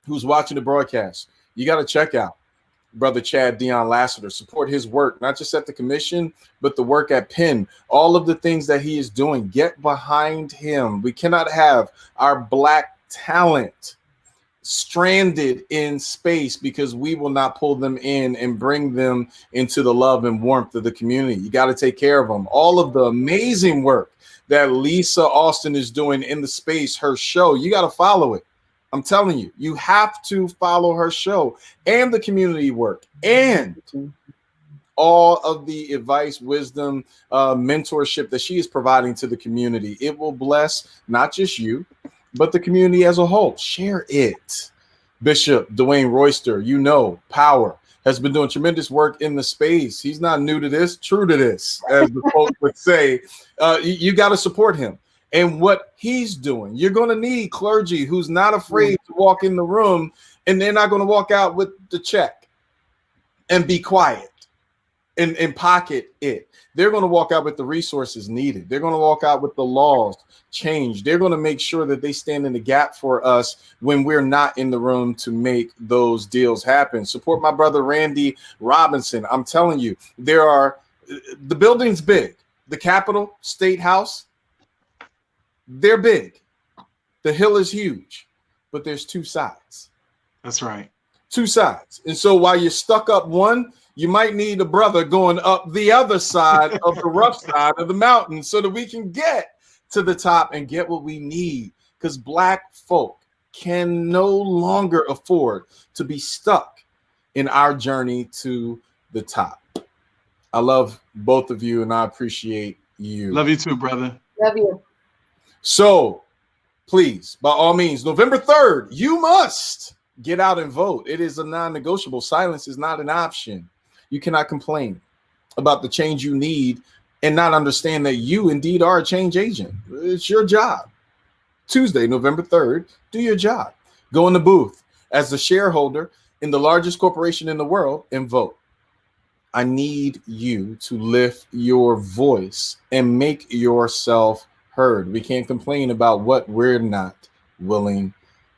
who's watching the broadcast, you got to check out Brother Chad Dion Lassiter. Support his work, not just at the commission, but the work at Penn. All of the things that he is doing, get behind him. We cannot have our Black talent stranded in space because we will not pull them in and bring them into the love and warmth of the community. You got to take care of them. All of the amazing work that Lisa Austin is doing in the space, her show, you got to follow it. I'm telling you, you have to follow her show and the community work and all of the advice, wisdom, mentorship that she is providing to the community. It will bless not just you, but the community as a whole. Share it. Bishop Dwayne Royster, you know, Power, has been doing tremendous work in the space. He's not new to this, true to this, as the folks would say. You got to support him and what he's doing. You're going to need clergy who's not afraid to walk in the room, and they're not going to walk out with the check and be quiet and pocket it. They're going to walk out with the resources needed. They're going to walk out with the laws changed. They're going to make sure that they stand in the gap for us when we're not in the room to make those deals happen. Support my brother Randy Robinson. I'm telling you, the building's big. The Capitol State House, they're big. The Hill is huge, but there's two sides. That's right. Two sides. And so while you're stuck up one, you might need a brother going up the other side of the rough side of the mountain so that we can get to the top and get what we need. Because Black folk can no longer afford to be stuck in our journey to the top. I love both of you and I appreciate you. Love you too, brother. Love you. So please, by all means, November 3rd, you must get out and vote. It is a non-negotiable. Silence is not an option. You cannot complain about the change you need and not understand that you indeed are a change agent. It's your job. Tuesday, November 3rd, do your job. Go in the booth as the shareholder in the largest corporation in the world and vote. I need you to lift your voice and make yourself heard. We can't complain about what we're not willing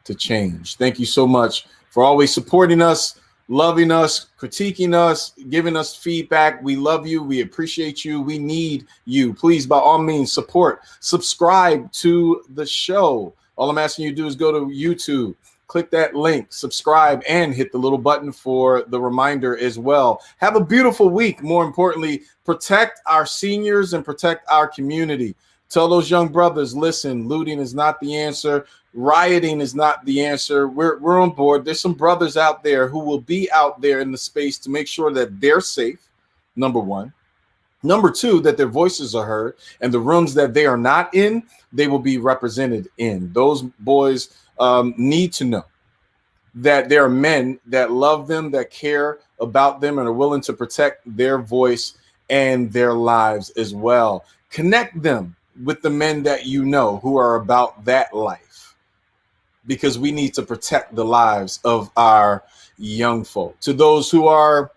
to change. Thank you so much for always supporting us, loving us, critiquing us, giving us feedback. We love you. We appreciate you. We need you. Please, by all means, subscribe to the show. All I'm asking you to do is go to YouTube, click that link, subscribe, and hit the little button for the reminder as well. Have a beautiful week. More importantly, protect our seniors and protect our community. Tell those young brothers, listen, looting is not the answer. Rioting is not the answer. We're on board. There's some brothers out there who will be out there in the space to make sure that they're safe, number one. Number two, that their voices are heard, and the rooms that they are not in, they will be represented in. Those boys need to know that there are men that love them, that care about them, and are willing to protect their voice and their lives as well. Connect them with the men that you know who are about that life, because we need to protect the lives of our young folk. To those who are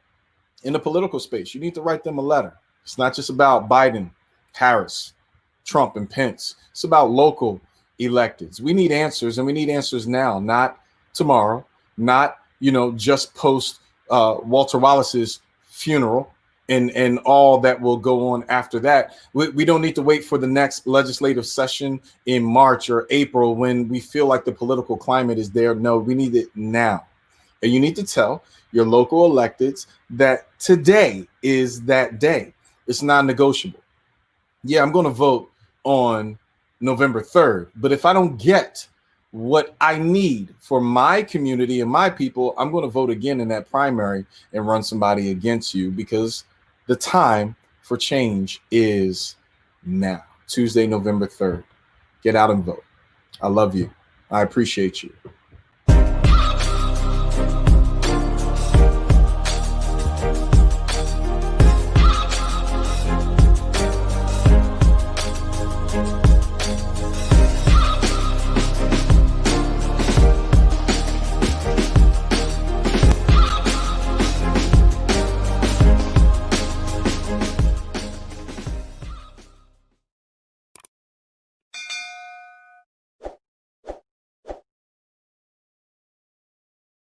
in the political space, you need to write them a letter. It's not just about Biden, Harris, Trump, and Pence. It's about local electeds. We need answers, and we need answers now, not tomorrow, not, just post Walter Wallace's funeral and all that will go on after that. We don't need to wait for the next legislative session in March or April when we feel like the political climate is there. No, we need it now. And you need to tell your local electeds that today is that day. It's non-negotiable. Yeah, I'm going to vote on November 3rd, but if I don't get what I need for my community and my people, I'm going to vote again in that primary and run somebody against you, because the time for change is now. Tuesday, November 3rd. Get out and vote. I love you. I appreciate you.